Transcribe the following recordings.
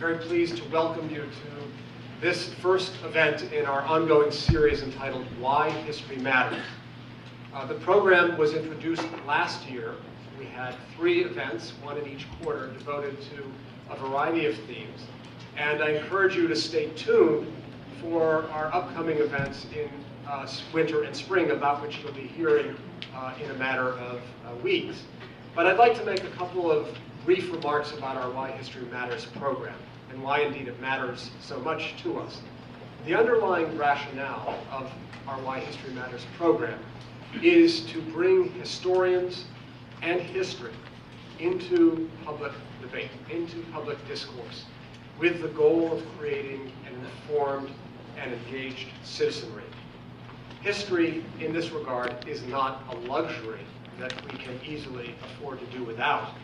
very pleased to welcome you to this first event in our ongoing series entitled Why History Matters. The program was introduced last year. We had 3 events, one in each quarter, devoted to a variety of themes. And I encourage you to stay tuned for our upcoming events in winter and spring, about which you'll be hearing in a matter of weeks. But I'd like to make a couple of brief remarks about our Why History Matters program, and why indeed it matters so much to us. The underlying rationale of our Why History Matters program is to bring historians and history into public debate, into public discourse, with the goal of creating an informed and engaged citizenry. History, in this regard, is not a luxury that we can easily afford to do without,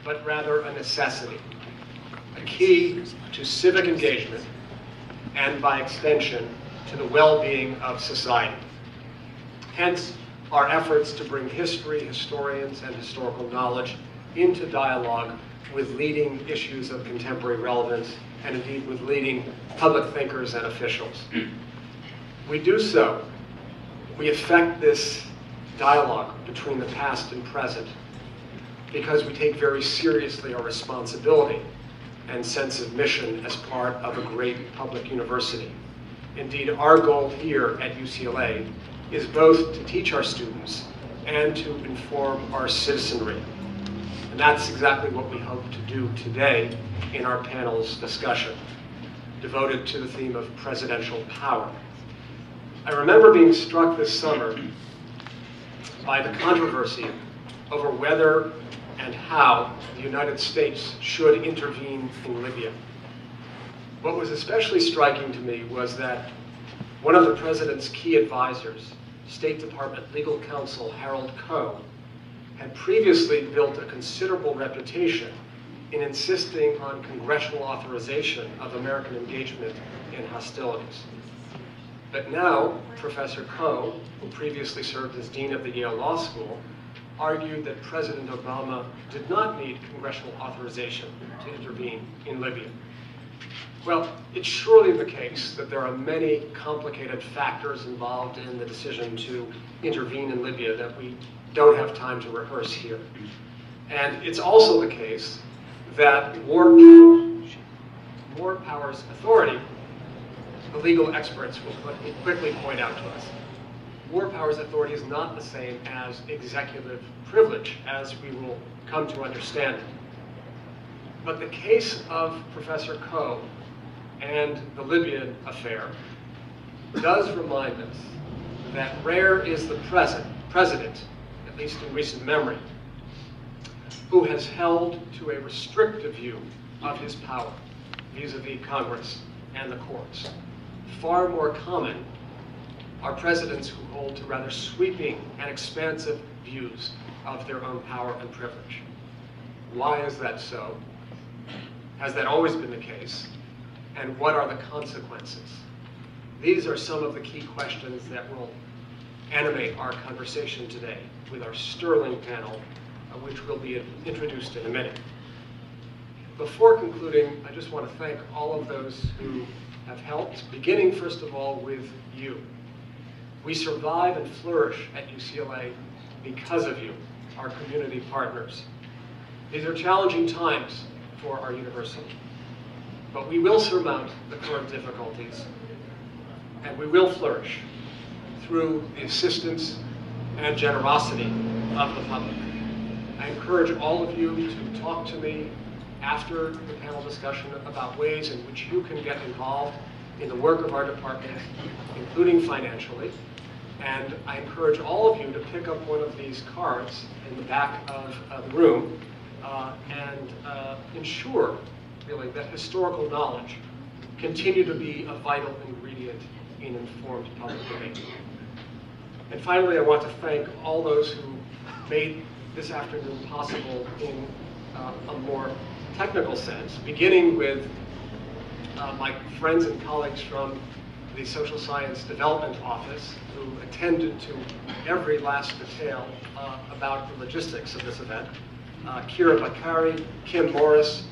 but rather a necessity, a key to civic engagement, and by extension, to the well-being of society. Hence, our efforts to bring history, historians, and historical knowledge into dialogue with leading issues of contemporary relevance, and indeed with leading public thinkers and officials. We do so, we effect this dialogue between the past and present because we take very seriously our responsibility and sense of mission as part of a great public university. Indeed, our goal here at UCLA is both to teach our students and to inform our citizenry. And that's exactly what we hope to do today in our panel's discussion, devoted to the theme of presidential power. I remember being struck this summer by the controversy over whether and how the United States should intervene in Libya. What was especially striking to me was that one of the president's key advisors, State Department legal counsel Harold Koh, had previously built a considerable reputation in insisting on congressional authorization of American engagement in hostilities. But now, Professor Koh, who previously served as dean of the Yale Law School, argued that President Obama did not need congressional authorization to intervene in Libya. Well, it's surely the case that there are many complicated factors involved in the decision to intervene in Libya that we don't have time to rehearse here. And it's also the case that war powers authority, the legal experts will quickly point out to us, war powers authority is not the same as executive privilege, as we will come to understand it. But the case of Professor Koh and the Libyan affair does remind us that rare is the president, at least in recent memory, who has held to a restrictive view of his power vis-a-vis Congress and the courts. Far more common are presidents who hold to rather sweeping and expansive views of their own power and privilege. Why is that so? Has that always been the case? And what are the consequences? These are some of the key questions that will animate our conversation today with our sterling panel, which will be introduced in a minute. Before concluding, I just want to thank all of those who have helped, beginning first of all with you. We survive and flourish at UCLA because of you, our community partners. These are challenging times for our university, but we will surmount the current difficulties, and we will flourish through the assistance and generosity of the public. I encourage all of you to talk to me after the panel discussion about ways in which you can get involved in the work of our department, including financially. And I encourage all of you to pick up one of these cards in the back of the room and ensure, really, that historical knowledge continue to be a vital ingredient in informed public debate. And finally, I want to thank all those who made this afternoon possible in a more technical sense, beginning with my friends and colleagues from the Social Science Development Office, who attended to every last detail about the logistics of this event. Kira Bakari, Kim Morris,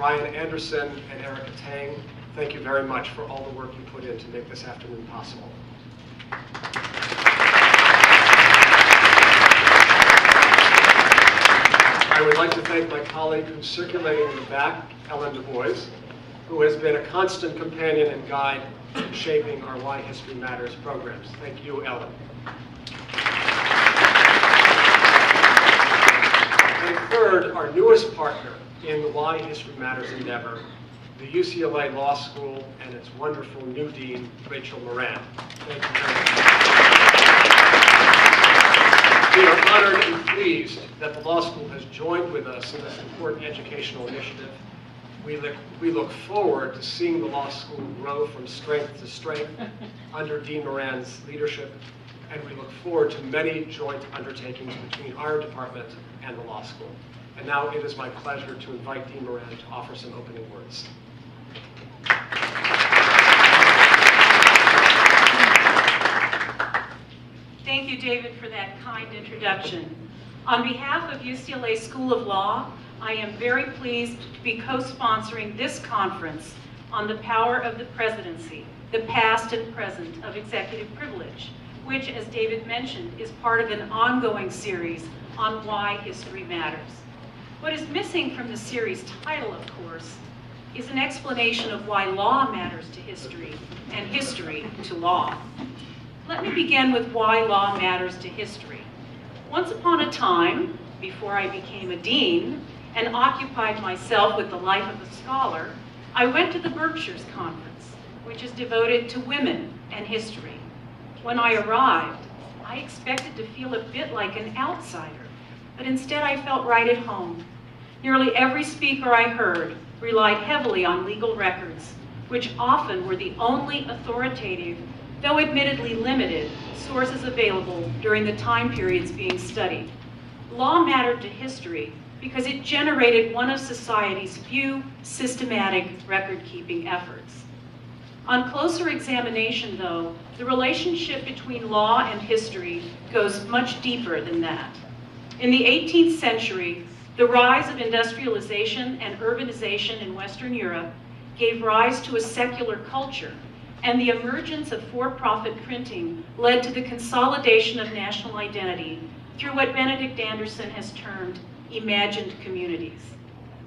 Brian Anderson and Erica Tang, thank you very much for all the work you put in to make this afternoon possible. I would like to thank my colleague who's circulating in the back, Ellen Du Bois, who has been a constant companion and guide in shaping our Why History Matters programs. Thank you, Ellen. And third, our newest partner in the Why History Matters endeavor, the UCLA Law School and its wonderful new dean, Rachel Moran. Thank you very much. We are honored and pleased that the law school has joined with us in this important educational initiative. We look forward to seeing the law school grow from strength to strength under Dean Moran's leadership, and we look forward to many joint undertakings between our department and the law school. And now it is my pleasure to invite Dean Moran to offer some opening words. Thank you, David, for that kind introduction. On behalf of UCLA School of Law, I am very pleased to be co-sponsoring this conference on the power of the presidency, the past and present of executive privilege, which, as David mentioned, is part of an ongoing series on why history matters. What is missing from the series title, of course, is an explanation of why law matters to history and history to law. Let me begin with why law matters to history. Once upon a time, before I became a dean and occupied myself with the life of a scholar, I went to the Berkshires Conference, which is devoted to women and history. When I arrived, I expected to feel a bit like an outsider, but instead I felt right at home. Nearly every speaker I heard relied heavily on legal records, which often were the only authoritative, though admittedly limited, sources available during the time periods being studied. Law mattered to history because it generated one of society's few systematic record-keeping efforts. On closer examination, though, the relationship between law and history goes much deeper than that. In the 18th century, the rise of industrialization and urbanization in Western Europe gave rise to a secular culture, and the emergence of for-profit printing led to the consolidation of national identity through what Benedict Anderson has termed imagined communities.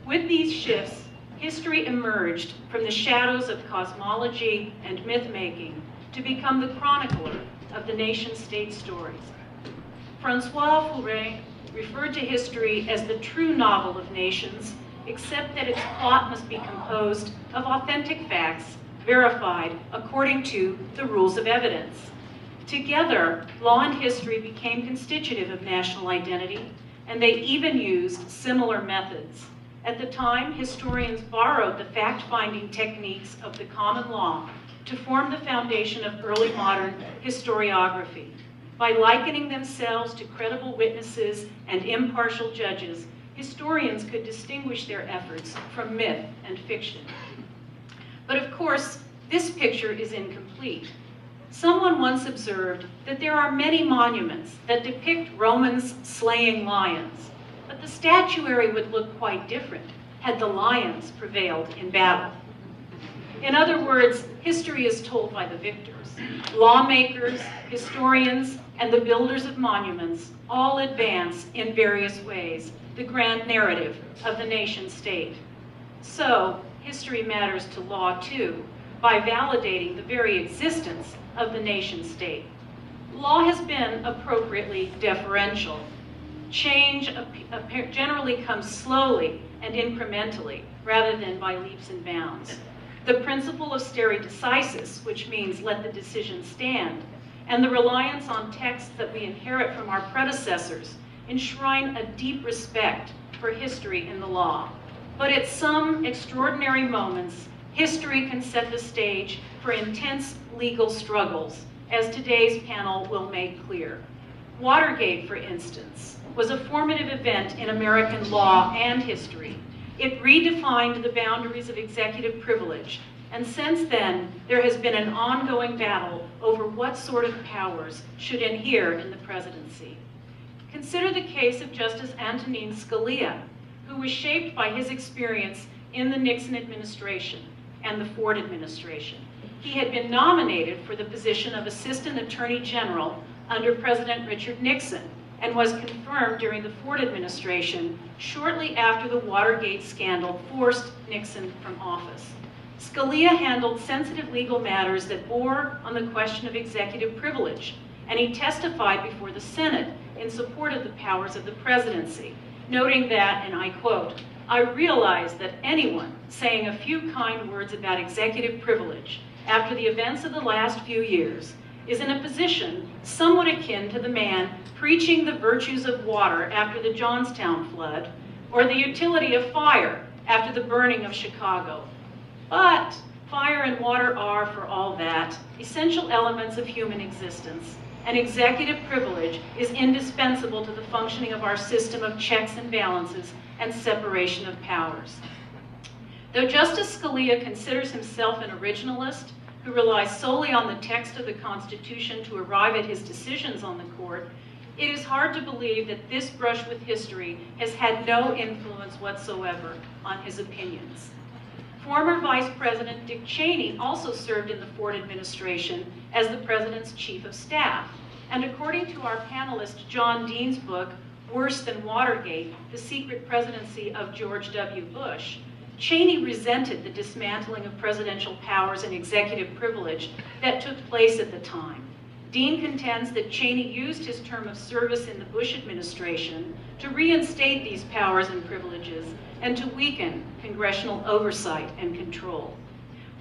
With these shifts, history emerged from the shadows of cosmology and myth-making to become the chronicler of the nation-state stories. Francois Furet referred to history as the true novel of nations, except that its plot must be composed of authentic facts verified according to the rules of evidence. Together, law and history became constitutive of national identity, and they even used similar methods. At the time, historians borrowed the fact-finding techniques of the common law to form the foundation of early modern historiography. By likening themselves to credible witnesses and impartial judges, historians could distinguish their efforts from myth and fiction. But of course, this picture is incomplete. Someone once observed that there are many monuments that depict Romans slaying lions, but the statuary would look quite different had the lions prevailed in battle. In other words, history is told by the victors. Lawmakers, historians, and the builders of monuments all advance in various ways the grand narrative of the nation state. So, history matters to law too, by validating the very existence of the nation state. Law has been appropriately deferential. Change generally comes slowly and incrementally, rather than by leaps and bounds. The principle of stare decisis, which means let the decision stand, and the reliance on texts that we inherit from our predecessors enshrine a deep respect for history in the law. But at some extraordinary moments, history can set the stage for intense legal struggles, as today's panel will make clear. Watergate, for instance, was a formative event in American law and history. It redefined the boundaries of executive privilege, and since then, there has been an ongoing battle over what sort of powers should inhere in the presidency. Consider the case of Justice Antonin Scalia, who was shaped by his experience in the Nixon administration and the Ford administration. He had been nominated for the position of Assistant Attorney General under President Richard Nixon and was confirmed during the Ford administration shortly after the Watergate scandal forced Nixon from office. Scalia handled sensitive legal matters that bore on the question of executive privilege, and he testified before the Senate in support of the powers of the presidency, noting that, and I quote, "I realize that anyone saying a few kind words about executive privilege after the events of the last few years is in a position somewhat akin to the man preaching the virtues of water after the Johnstown flood or the utility of fire after the burning of Chicago. But fire and water are, for all that, essential elements of human existence, and executive privilege is indispensable to the functioning of our system of checks and balances and separation of powers." Though Justice Scalia considers himself an originalist who relies solely on the text of the Constitution to arrive at his decisions on the court, it is hard to believe that this brush with history has had no influence whatsoever on his opinions. Former Vice President Dick Cheney also served in the Ford administration as the President's Chief of Staff. And according to our panelist John Dean's book, Worse Than Watergate, The Secret Presidency of George W. Bush, Cheney resented the dismantling of presidential powers and executive privilege that took place at the time. Dean contends that Cheney used his term of service in the Bush administration to reinstate these powers and privileges and to weaken congressional oversight and control.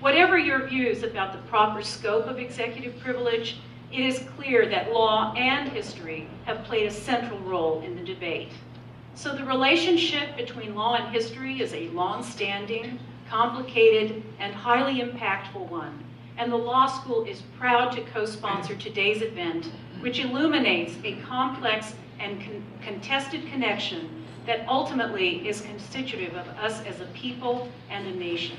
Whatever your views about the proper scope of executive privilege, it is clear that law and history have played a central role in the debate. So the relationship between law and history is a long-standing, complicated, and highly impactful one, and the law school is proud to co-sponsor today's event, which illuminates a complex and contested connection that ultimately is constitutive of us as a people and a nation.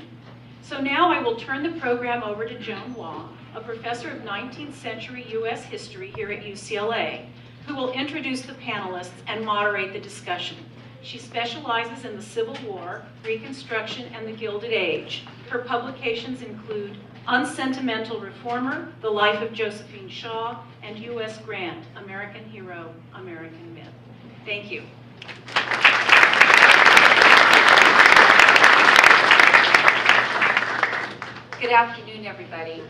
So now I will turn the program over to Joan Law, a professor of 19th century U.S. history here at UCLA, who will introduce the panelists and moderate the discussion. She specializes in the Civil War, Reconstruction, and the Gilded Age. Her publications include Unsentimental Reformer, The Life of Josephine Shaw, and U.S. Grant, American Hero, American Myth. Thank you. Good afternoon, everybody.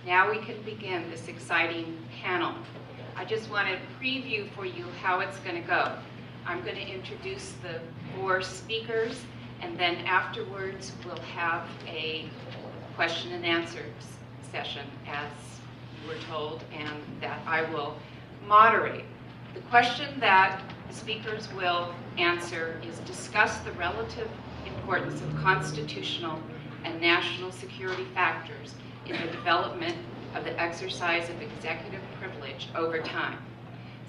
Now we can begin this exciting panel. I just want to preview for you how it's going to go. I'm going to introduce the 4 speakers, and then afterwards we'll have a question and answer session, as you were told, and that I will moderate. The question that the speakers will answer is discuss the relative importance of constitutional and national security factors in the development of the exercise of executive privilege over time.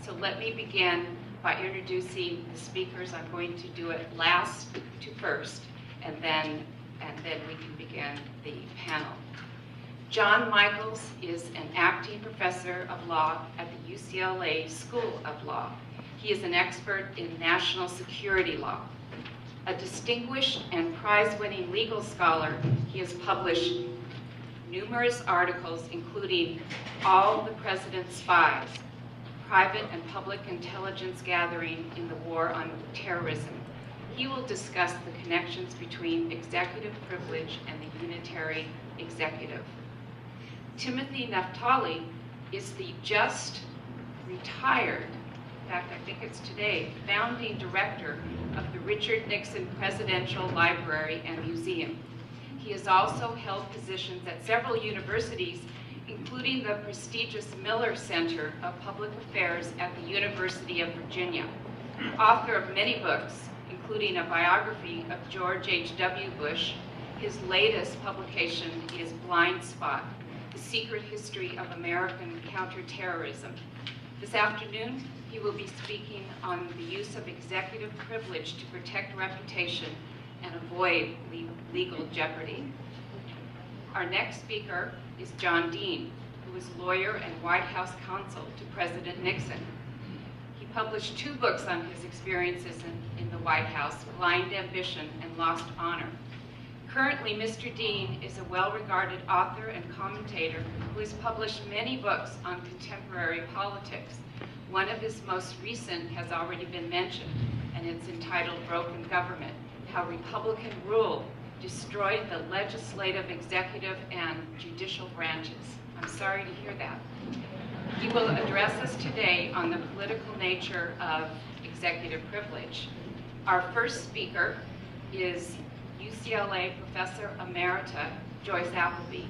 So let me begin by introducing the speakers. I'm going to do it last to first, and then we can begin the panel. John Michaels is an acting professor of law at the UCLA School of Law. He is an expert in national security law. A distinguished and prize-winning legal scholar, he has published numerous articles, including All the President's Spies, Private and Public Intelligence Gathering in the War on Terrorism. He will discuss the connections between executive privilege and the unitary executive. Timothy Naftuli is the just retired, in fact, I think it's today, founding director of the Richard Nixon Presidential Library and Museum. He has also held positions at several universities, including the prestigious Miller Center of Public Affairs at the University of Virginia. Author of many books, including a biography of George H.W. Bush, his latest publication is Blind Spot, The Secret History of American Counterterrorism. This afternoon, he will be speaking on the use of executive privilege to protect reputation and avoid legal jeopardy. Our next speaker is John Dean, who is lawyer and White House counsel to President Nixon. He published 2 books on his experiences in the White House, Blind Ambition and Lost Honor. Currently, Mr. Dean is a well-regarded author and commentator who has published many books on contemporary politics. One of his most recent has already been mentioned, and it's entitled Broken Government: How Republican Rule Destroyed the Legislative, Executive, and Judicial Branches. I'm sorry to hear that. He will address us today on the political nature of executive privilege. Our first speaker is UCLA Professor Emerita Joyce Appleby,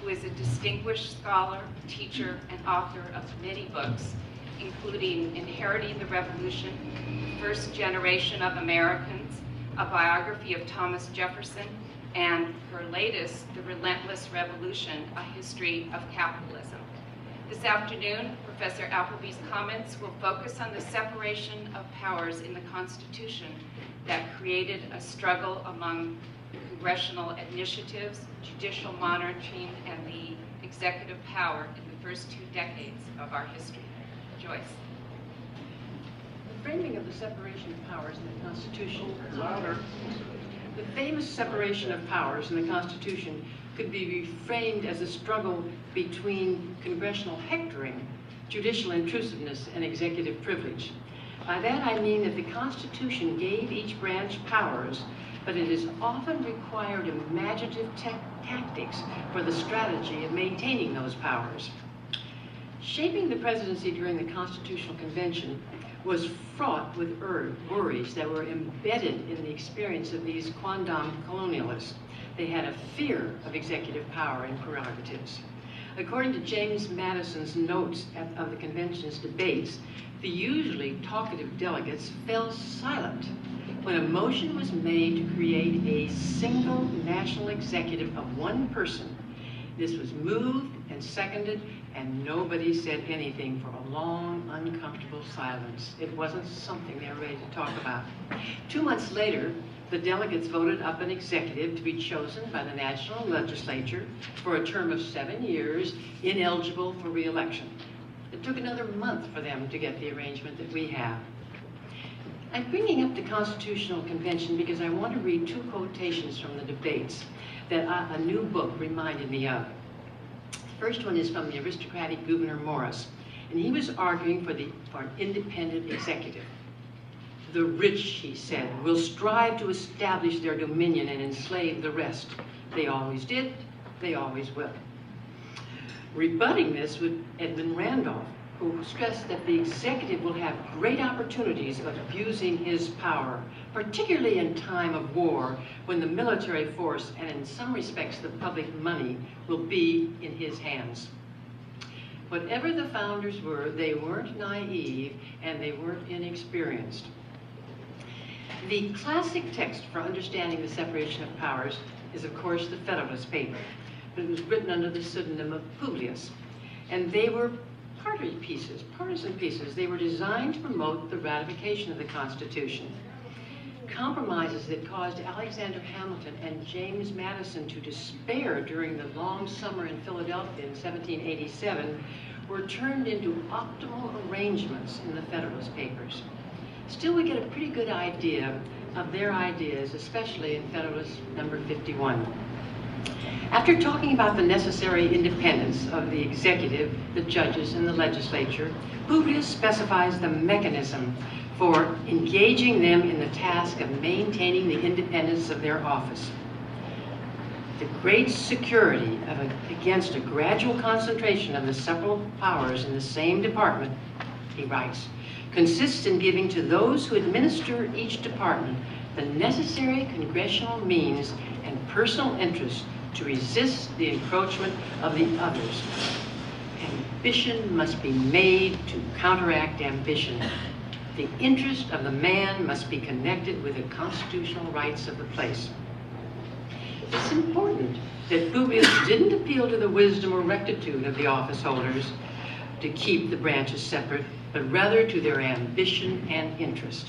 who is a distinguished scholar, teacher, and author of many books, including Inheriting the Revolution, First Generation of Americans, a biography of Thomas Jefferson, and her latest, The Relentless Revolution, a history of capitalism. This afternoon, Professor Appleby's comments will focus on the separation of powers in the Constitution that created a struggle among congressional initiatives, judicial monitoring, and the executive power in the first 2 decades of our history. Joyce. The framing of the separation of powers in the Constitution, the famous separation of powers in the Constitution could be reframed as a struggle between congressional hectoring, judicial intrusiveness, and executive privilege. By that I mean that the Constitution gave each branch powers, but it has often required imaginative tactics for the strategy of maintaining those powers. Shaping the presidency during the Constitutional Convention was fraught with worries that were embedded in the experience of these quondam colonialists. They had a fear of executive power and prerogatives. According to James Madison's notes of the convention's debates, the usually talkative delegates fell silent when a motion was made to create a single national executive of one person. This was moved and seconded, and nobody said anything for a long, uncomfortable silence. It wasn't something they were ready to talk about. 2 months later, the delegates voted up an executive to be chosen by the national legislature for a term of 7 years, ineligible for re-election. It took another month for them to get the arrangement that we have. I'm bringing up the Constitutional Convention because I want to read 2 quotations from the debates that a new book reminded me of. The first one is from the aristocratic Gouverneur Morris, and he was arguing for an independent executive. The rich, he said, will strive to establish their dominion and enslave the rest. They always did, they always will. Rebutting this with Edmund Randolph, who stressed that the executive will have great opportunities of abusing his power, particularly in time of war, when the military force, and in some respects the public money, will be in his hands. Whatever the founders were, they weren't naive and they weren't inexperienced. The classic text for understanding the separation of powers is, of course, the Federalist Paper, but it was written under the pseudonym of Publius. And they were partisan pieces. They were designed to promote the ratification of the Constitution. Compromises that caused Alexander Hamilton and James Madison to despair during the long summer in Philadelphia in 1787 were turned into optimal arrangements in the Federalist Papers. Still, we get a pretty good idea of their ideas, especially in Federalist number 51. After talking about the necessary independence of the executive, the judges, and the legislature, Publius specifies the mechanism for engaging them in the task of maintaining the independence of their office. The great security against a gradual concentration of the several powers in the same department, he writes, consists in giving to those who administer each department the necessary congressional means and personal interest to resist the encroachment of the others. Ambition must be made to counteract ambition. The interest of the man must be connected with the constitutional rights of the place. It's important that Publius didn't appeal to the wisdom or rectitude of the office holders to keep the branches separate, but rather to their ambition and interest.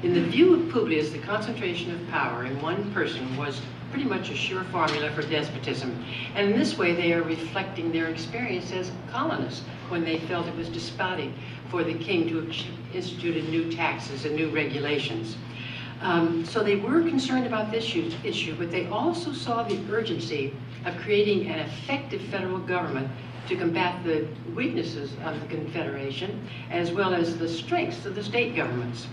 In the view of Publius, the concentration of power in one person was pretty much a sure formula for despotism. And in this way, they are reflecting their experience as colonists when they felt it was despotic for the king to have instituted new taxes and new regulations. So they were concerned about this issue, but they also saw the urgency of creating an effective federal government to combat the weaknesses of the Confederation, as well as the strengths of the state governments.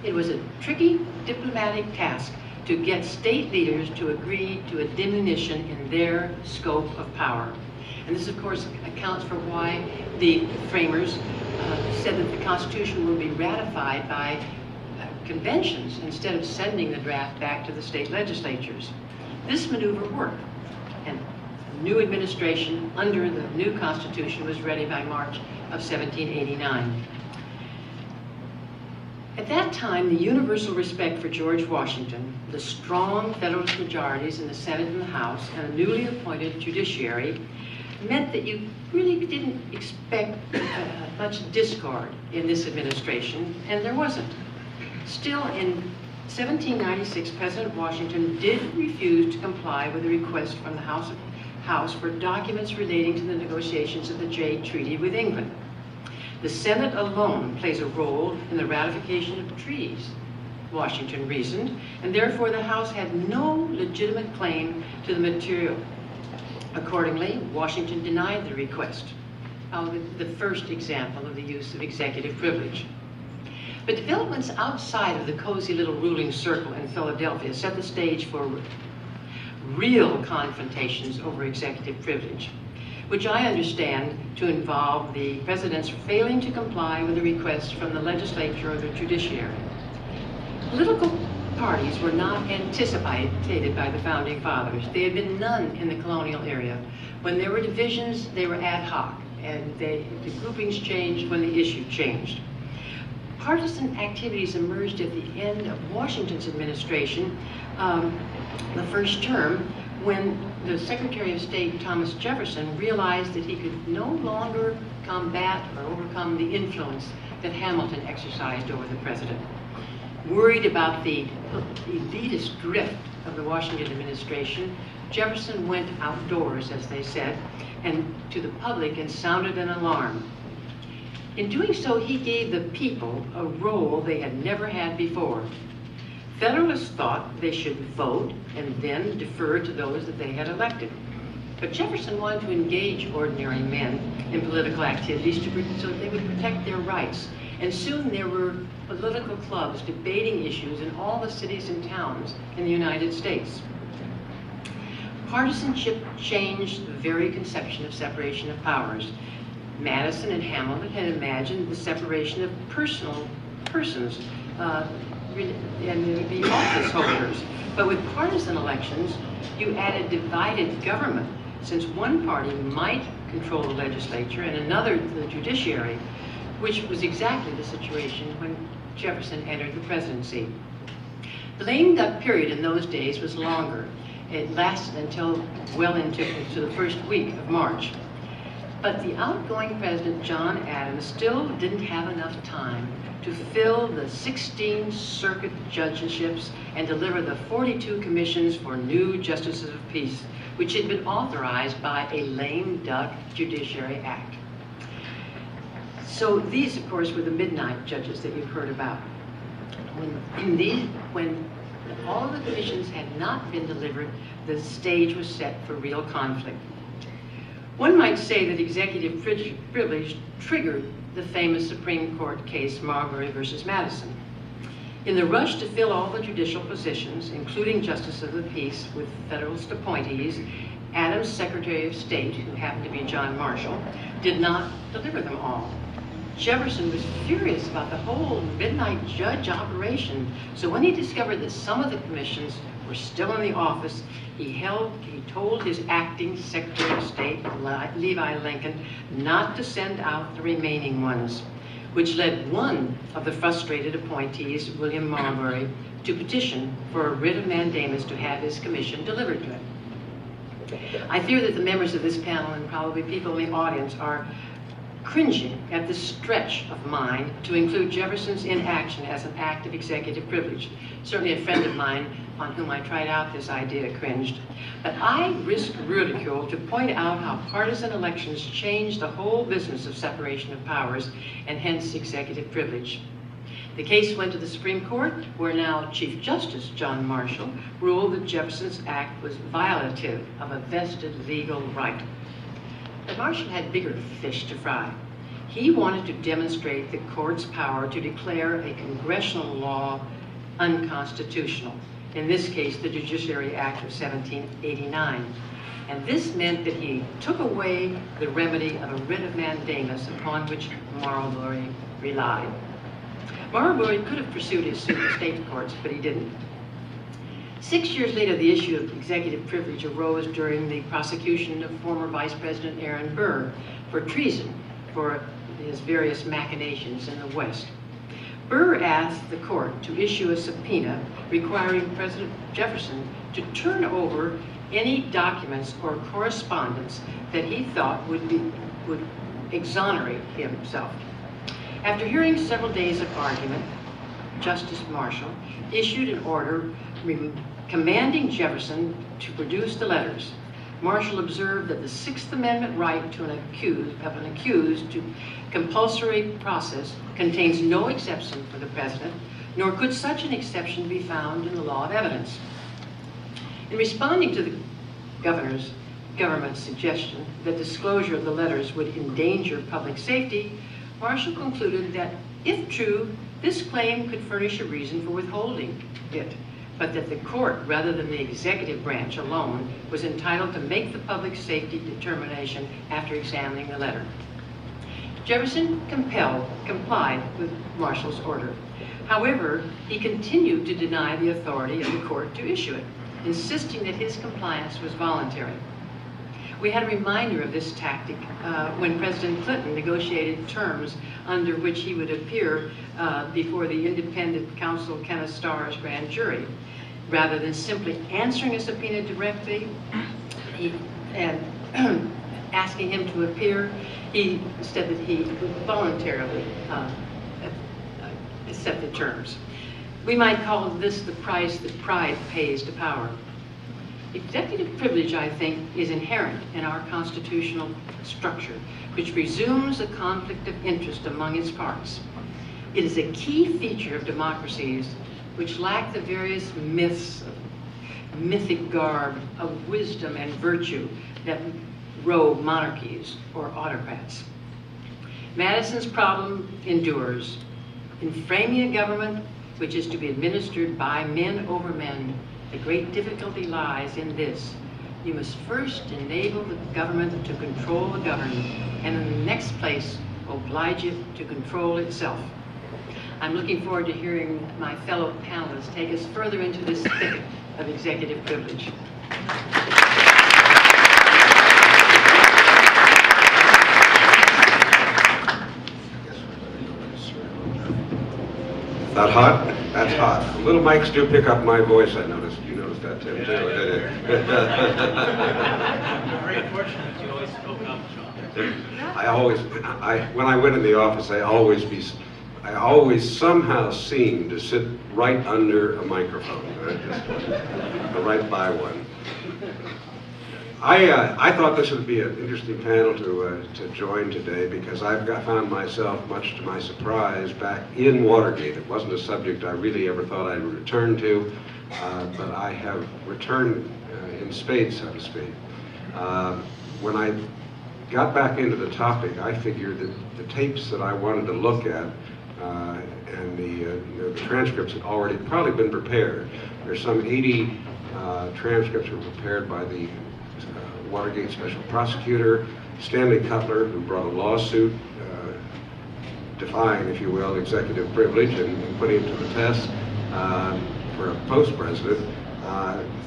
It was a tricky diplomatic task to get state leaders to agree to a diminution in their scope of power. And this, of course, accounts for why the framers said that the Constitution would be ratified by conventions instead of sending the draft back to the state legislatures. This maneuver worked, and a new administration under the new Constitution was ready by March of 1789. At that time, the universal respect for George Washington, the strong Federalist majorities in the Senate and the House, and a newly appointed judiciary meant that you really didn't expect much discord in this administration, and there wasn't. Still, in 1796, President Washington did refuse to comply with a request from the House for documents relating to the negotiations of the Jay Treaty with England. The Senate alone plays a role in the ratification of treaties, Washington reasoned, and therefore the House had no legitimate claim to the material. Accordingly, Washington denied the request, the first example of the use of executive privilege. But developments outside of the cozy little ruling circle in Philadelphia set the stage for real confrontations over executive privilege, which I understand to involve the president's failing to comply with a request from the legislature or the judiciary. Political parties were not anticipated by the Founding Fathers. There had been none in the colonial era. When there were divisions, they were ad hoc, and the groupings changed when the issue changed. Partisan activities emerged at the end of Washington's administration, the first term, when the Secretary of State, Thomas Jefferson, realized that he could no longer combat or overcome the influence that Hamilton exercised over the president. Worried about the elitist drift of the Washington administration, Jefferson went outdoors, as they said, and to the public and sounded an alarm. In doing so, he gave the people a role they had never had before. Federalists thought they should vote and then defer to those that they had elected. But Jefferson wanted to engage ordinary men in political activities so that they would protect their rights. And soon there were political clubs debating issues in all the cities and towns in the United States. Partisanship changed the very conception of separation of powers. Madison and Hamilton had imagined the separation of persons and the office holders. But with partisan elections, you added divided government, since one party might control the legislature and another the judiciary, which was exactly the situation when Jefferson entered the presidency. The lame duck period in those days was longer. It lasted until well into the first week of March. But the outgoing president, John Adams, still didn't have enough time to fill the 16 circuit judgeships and deliver the 42 commissions for new justices of peace, which had been authorized by a lame duck judiciary act. So these, of course, were the midnight judges that you've heard about. When all of the commissions had not been delivered, the stage was set for real conflict. One might say that executive privilege triggered the famous Supreme Court case Marbury versus Madison. In the rush to fill all the judicial positions, including Justice of the Peace with Federalist appointees, Adams' Secretary of State, who happened to be John Marshall, did not deliver them all. Jefferson was furious about the whole midnight judge operation, so when he discovered that some of the commissions were still in the office, he told his acting Secretary of State, Levi Lincoln, not to send out the remaining ones, which led one of the frustrated appointees, William Marbury, to petition for a writ of mandamus to have his commission delivered to him. I fear that the members of this panel, and probably people in the audience, are cringing at the stretch of mind to include Jefferson's inaction as an act of executive privilege. Certainly a friend of mine on whom I tried out this idea cringed. But I risk ridicule to point out how partisan elections changed the whole business of separation of powers and hence executive privilege. The case went to the Supreme Court, where now Chief Justice John Marshall ruled that Jefferson's act was violative of a vested legal right. But Marshall had bigger fish to fry. He wanted to demonstrate the court's power to declare a congressional law unconstitutional, in this case, the Judiciary Act of 1789. And this meant that he took away the remedy of a writ of mandamus upon which Marlborough relied. Marlborough could have pursued his suit in state courts, but he didn't. 6 years later, the issue of executive privilege arose during the prosecution of former Vice President Aaron Burr for treason for his various machinations in the West. Burr asked the court to issue a subpoena requiring President Jefferson to turn over any documents or correspondence that he thought would exonerate himself. After hearing several days of argument, Justice Marshall issued an order commanding Jefferson to produce the letters. Marshall observed that the Sixth Amendment right to an accused to compulsory process contains no exception for the president, nor could such an exception be found in the law of evidence. In responding to the government's suggestion that disclosure of the letters would endanger public safety, Marshall concluded that, if true, this claim could furnish a reason for withholding it, but that the court, rather than the executive branch alone, was entitled to make the public safety determination after examining the letter. Jefferson complied with Marshall's order. However, he continued to deny the authority of the court to issue it, insisting that his compliance was voluntary. We had a reminder of this tactic when President Clinton negotiated terms under which he would appear before the independent counsel Kenneth Starr's grand jury. Rather than simply answering a subpoena directly and asking him to appear, he said that he would voluntarily set the terms. We might call this the price that pride pays to power. Executive privilege, I think, is inherent in our constitutional structure, which presumes a conflict of interest among its parts. It is a key feature of democracies which lack the various myths of mythic garb of wisdom and virtue that robe monarchies or autocrats. Madison's problem endures. In framing a government which is to be administered by men over men, the great difficulty lies in this: you must first enable the government to control the governed, and in the next place, oblige it to control itself. I'm looking forward to hearing my fellow panelists take us further into this thicket of executive privilege. That hot? That's hot. The little mics do pick up my voice, I noticed. You noticed that, Tim, too? You're very fortunate you always spoke up, John. When I went in the office, I always somehow seemed to sit right under a microphone, right by one. I thought this would be an interesting panel to join today, because I've found myself, much to my surprise, back in Watergate. It wasn't a subject I really ever thought I'd return to, but I have returned in spades, so to speak. When I got back into the topic, I figured that the tapes that I wanted to look at and the transcripts had already probably been prepared. There's some 80 transcripts were prepared by the Watergate Special Prosecutor, Stanley Cutler, who brought a lawsuit defying, if you will, executive privilege and putting it to the test for a post-president.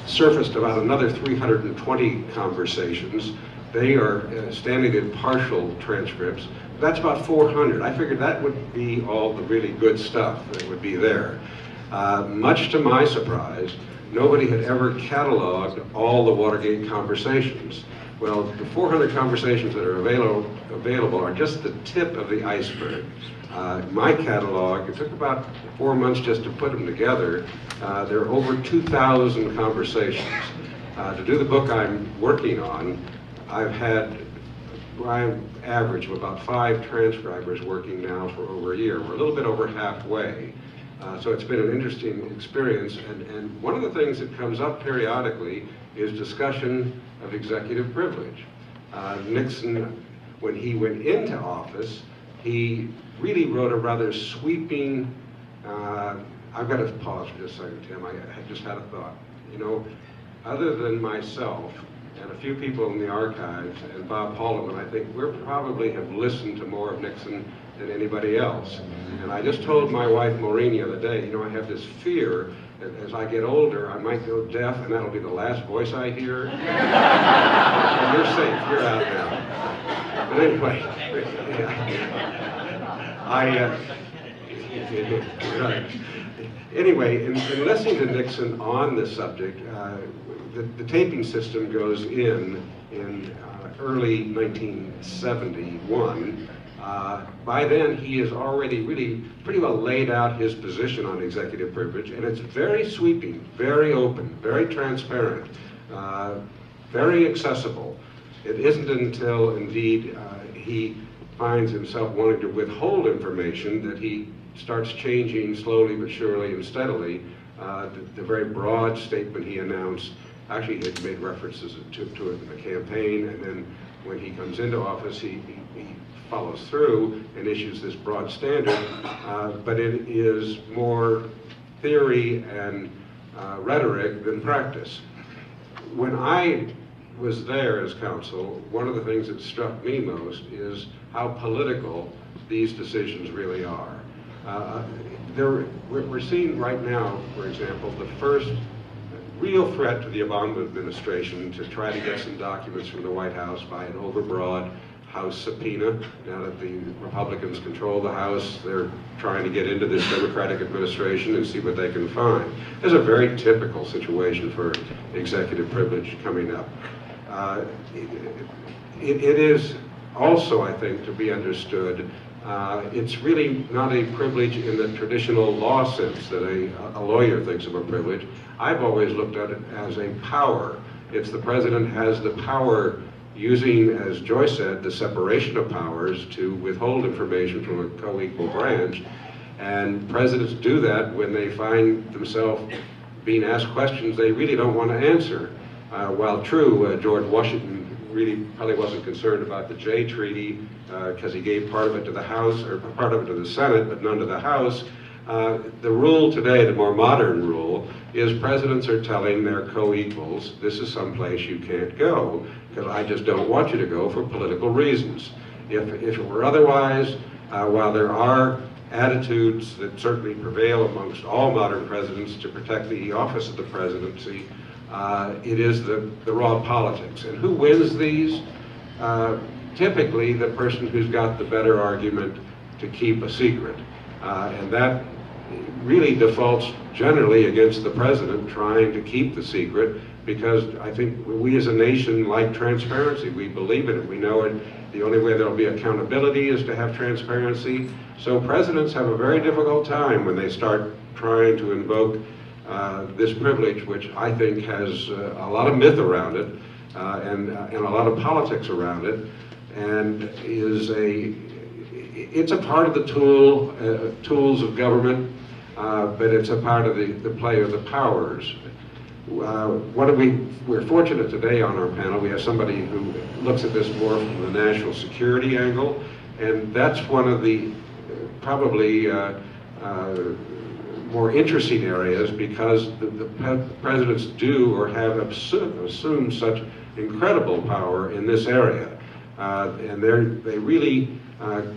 Surfaced about another 320 conversations. They are standing in partial transcripts. That's about 400. I figured that would be all the really good stuff that would be there. Much to my surprise, nobody had ever cataloged all the Watergate conversations. Well, the 400 conversations that are available are just the tip of the iceberg. My catalog, it took about 4 months just to put them together. There are over 2,000 conversations. To do the book I'm working on, I've had I average of about 5 transcribers working now for over a year. We're a little bit over halfway. So it's been an interesting experience, and one of the things that comes up periodically is discussion of executive privilege. Nixon, when he went into office, he really wrote a rather sweeping, I've got to pause for just a second, Tim, I just had a thought. You know, other than myself and a few people in the archives and Bob Haldeman, I think we probably have listened to more of Nixon than anybody else. And I just told my wife Maureen the other day, you know, I have this fear that as I get older, I might go deaf and that'll be the last voice I hear. Well, you're safe, you're out now. But anyway, Anyway, in listening to Nixon on this subject, the taping system goes in early 1971. By then, he has already really pretty well laid out his position on executive privilege, and it's very sweeping, very open, very transparent, very accessible. It isn't until, indeed, he finds himself wanting to withhold information that he starts changing slowly but surely and steadily the very broad statement he announced. Actually, he had made references to it in the campaign, and then when he comes into office, he follows through and issues this broad standard, but it is more theory and rhetoric than practice. When I was there as counsel, one of the things that struck me most is how political these decisions really are. We're seeing right now, for example, the first real threat to the Obama administration to try to get some documents from the White House by an overbroad House subpoena. Now that the Republicans control the House, they're trying to get into this Democratic administration and see what they can find. There's a very typical situation for executive privilege coming up. It is also, I think, to be understood, it's really not a privilege in the traditional law sense that a lawyer thinks of a privilege. I've always looked at it as a power. It's the president has the power, using, as Joyce said, the separation of powers to withhold information from a co-equal branch. And presidents do that when they find themselves being asked questions they really don't want to answer. While true, George Washington really probably wasn't concerned about the Jay Treaty because he gave part of it to the House, or part of it to the Senate, but none to the House. The rule today, the more modern rule, is presidents are telling their co-equals, this is someplace you can't go, because I just don't want you to go for political reasons. If it were otherwise, while there are attitudes that certainly prevail amongst all modern presidents to protect the office of the presidency, it is the raw politics. And who wins these? Typically the person who's got the better argument to keep a secret. And that really defaults generally against the president trying to keep the secret, because I think we as a nation like transparency. We believe in it. We know it. The only way there'll be accountability is to have transparency. So presidents have a very difficult time when they start trying to invoke this privilege, which I think has a lot of myth around it and a lot of politics around it, and it's a part of the tools of government, but it's a part of the play of the powers. We're fortunate today on our panel, we have somebody who looks at this more from the national security angle, and that's one of the probably more interesting areas, because the presidents do or have assumed such incredible power in this area. And they really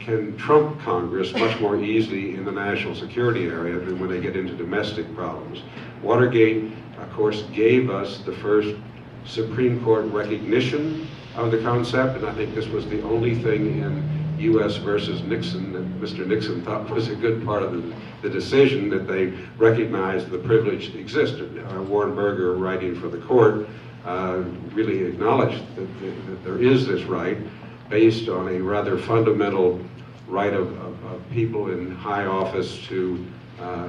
can trump Congress much more easily in the national security area than when they get into domestic problems. Watergate, of course, gave us the first Supreme Court recognition of the concept, and I think this was the only thing in U.S. versus Nixon that Mr. Nixon thought was a good part of the decision, that they recognized the privilege existed. Warren Burger, writing for the court, really acknowledged that there is this right based on a rather fundamental right of people in high office to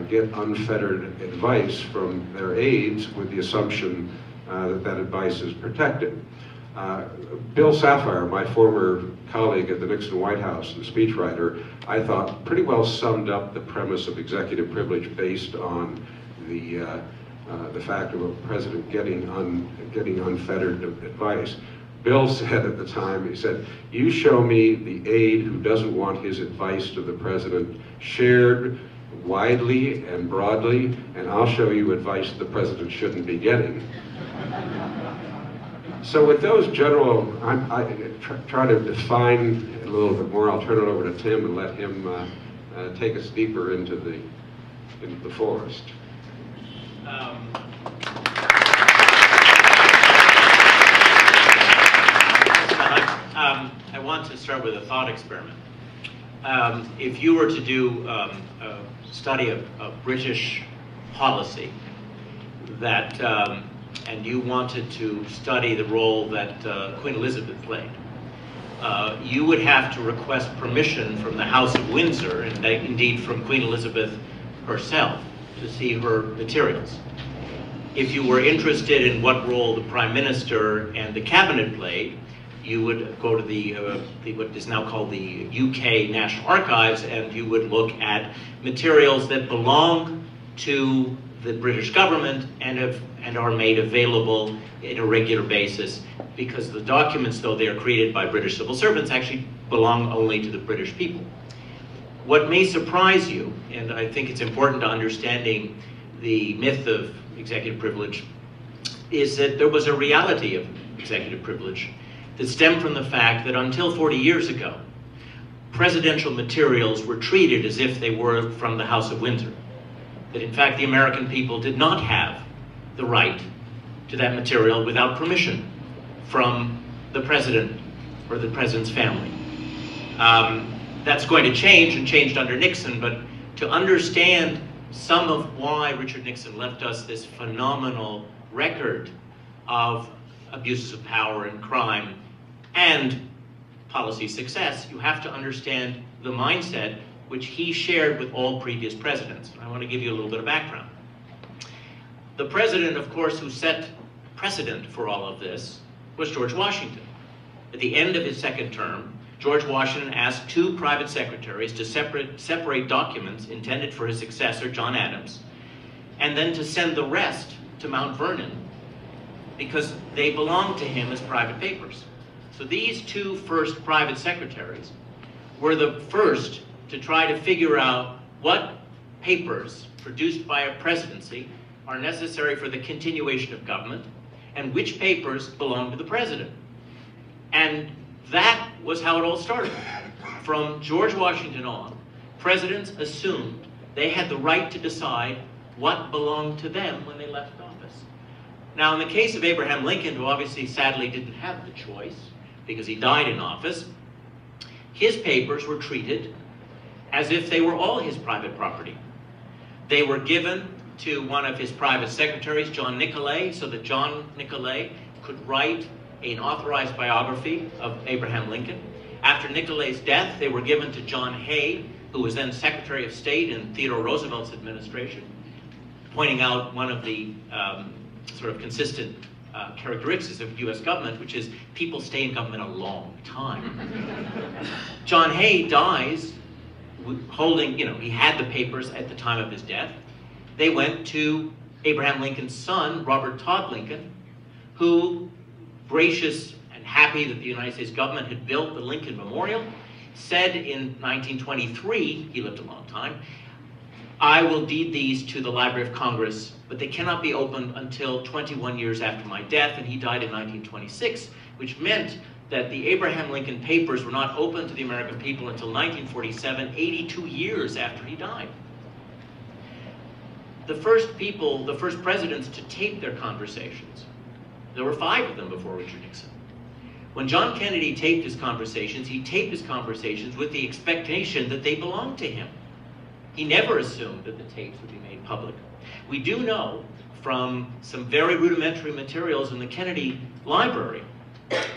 get unfettered advice from their aides, with the assumption that that advice is protected. Bill Sapphire, my former colleague at the Nixon White House and speechwriter, I thought pretty well summed up the premise of executive privilege based on the fact of a president getting unfettered advice. Bill said at the time, he said, "You show me the aide who doesn't want his advice to the president shared widely and broadly, and I'll show you advice the president shouldn't be getting." So with those general, I try to define a little bit more. I'll turn it over to Tim and let him take us deeper into the forest. I want to start with a thought experiment. If you were to do a study of British policy that, and you wanted to study the role that Queen Elizabeth played, you would have to request permission from the House of Windsor, and indeed from Queen Elizabeth herself, to see her materials. If you were interested in what role the Prime Minister and the Cabinet played, you would go to the what is now called the UK National Archives, and you would look at materials that belong to the British government and are made available in a regular basis, because the documents, though they are created by British civil servants, actually belong only to the British people. What may surprise you, and I think it's important to understanding the myth of executive privilege, is that there was a reality of executive privilege that stemmed from the fact that until 40 years ago, presidential materials were treated as if they were from the House of Windsor. That in fact the American people did not have the right to that material without permission from the president or the president's family. That's going to change, and changed under Nixon, but to understand some of why Richard Nixon left us this phenomenal record of abuses of power and crime and policy success, you have to understand the mindset which he shared with all previous presidents. I want to give you a little bit of background. The president, of course, who set precedent for all of this was George Washington. At the end of his second term, George Washington asked two private secretaries to separate documents intended for his successor, John Adams, and then to send the rest to Mount Vernon, because they belonged to him as private papers. So these two first private secretaries were the first to try to figure out what papers produced by a presidency are necessary for the continuation of government, and which papers belong to the president. And that was how it all started. From George Washington on, presidents assumed they had the right to decide what belonged to them when they left office. Now, in the case of Abraham Lincoln, who obviously sadly didn't have the choice because he died in office, his papers were treated as if they were all his private property. They were given to one of his private secretaries, John Nicolay, so that John Nicolay could write an authorized biography of Abraham Lincoln. After Nicolay's death, they were given to John Hay, who was then Secretary of State in Theodore Roosevelt's administration, pointing out one of the sort of consistent characteristics of U.S. government, which is people stay in government a long time. John Hay dies holding, he had the papers at the time of his death. They went to Abraham Lincoln's son, Robert Todd Lincoln, who, gracious and happy that the United States government had built the Lincoln Memorial, said in 1923, he lived a long time, "I will deed these to the Library of Congress, but they cannot be opened until 21 years after my death," and he died in 1926, which meant that the Abraham Lincoln papers were not open to the American people until 1947, 82 years after he died. The first presidents to tape their conversations, there were 5 of them before Richard Nixon. When John Kennedy taped his conversations, he taped his conversations with the expectation that they belonged to him. He never assumed that the tapes would be made public. We do know from some very rudimentary materials in the Kennedy library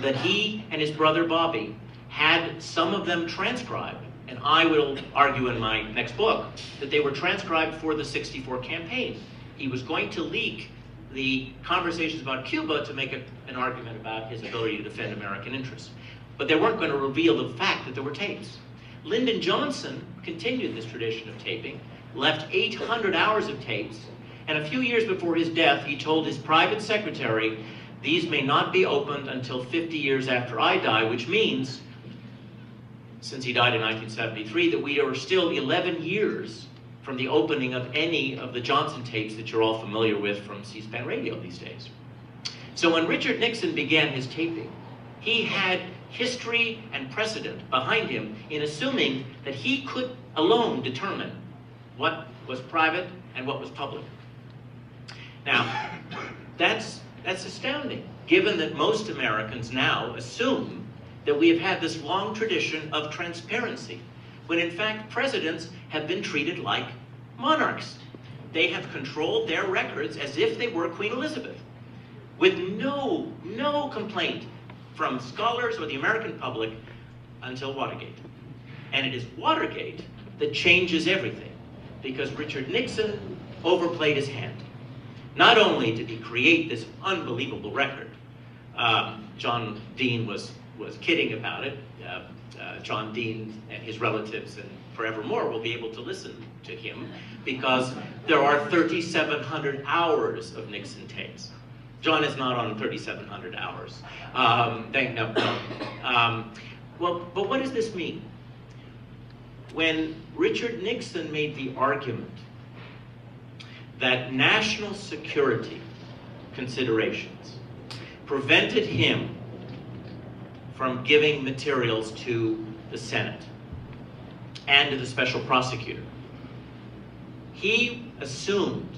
that he and his brother Bobby had some of them transcribed, and I will argue in my next book that they were transcribed for the '64 campaign. He was going to leak the conversations about Cuba to make an argument about his ability to defend American interests. But they weren't going to reveal the fact that there were tapes. Lyndon Johnson continued this tradition of taping, left 800 hours of tapes, and a few years before his death, he told his private secretary, "These may not be opened until 50 years after I die," which means, since he died in 1973, that we are still 11 years from the opening of any of the Johnson tapes that you're all familiar with from C-SPAN radio these days. So when Richard Nixon began his taping, he had history and precedent behind him in assuming that he could alone determine what was private and what was public. Now, that's astounding, given that most Americans now assume that we have had this long tradition of transparency, when in fact presidents have been treated like monarchs. They have controlled their records as if they were Queen Elizabeth, with no complaint from scholars or the American public until Watergate. And it is Watergate that changes everything, because Richard Nixon overplayed his hand. Not only did he create this unbelievable record, John Dean was kidding about it. John Dean and his relatives and forevermore will be able to listen to him, because there are 3,700 hours of Nixon tapes. John is not on 3,700 hours. Well, but what does this mean? When Richard Nixon made the argument that national security considerations prevented him from giving materials to the Senate and to the special prosecutor, he assumed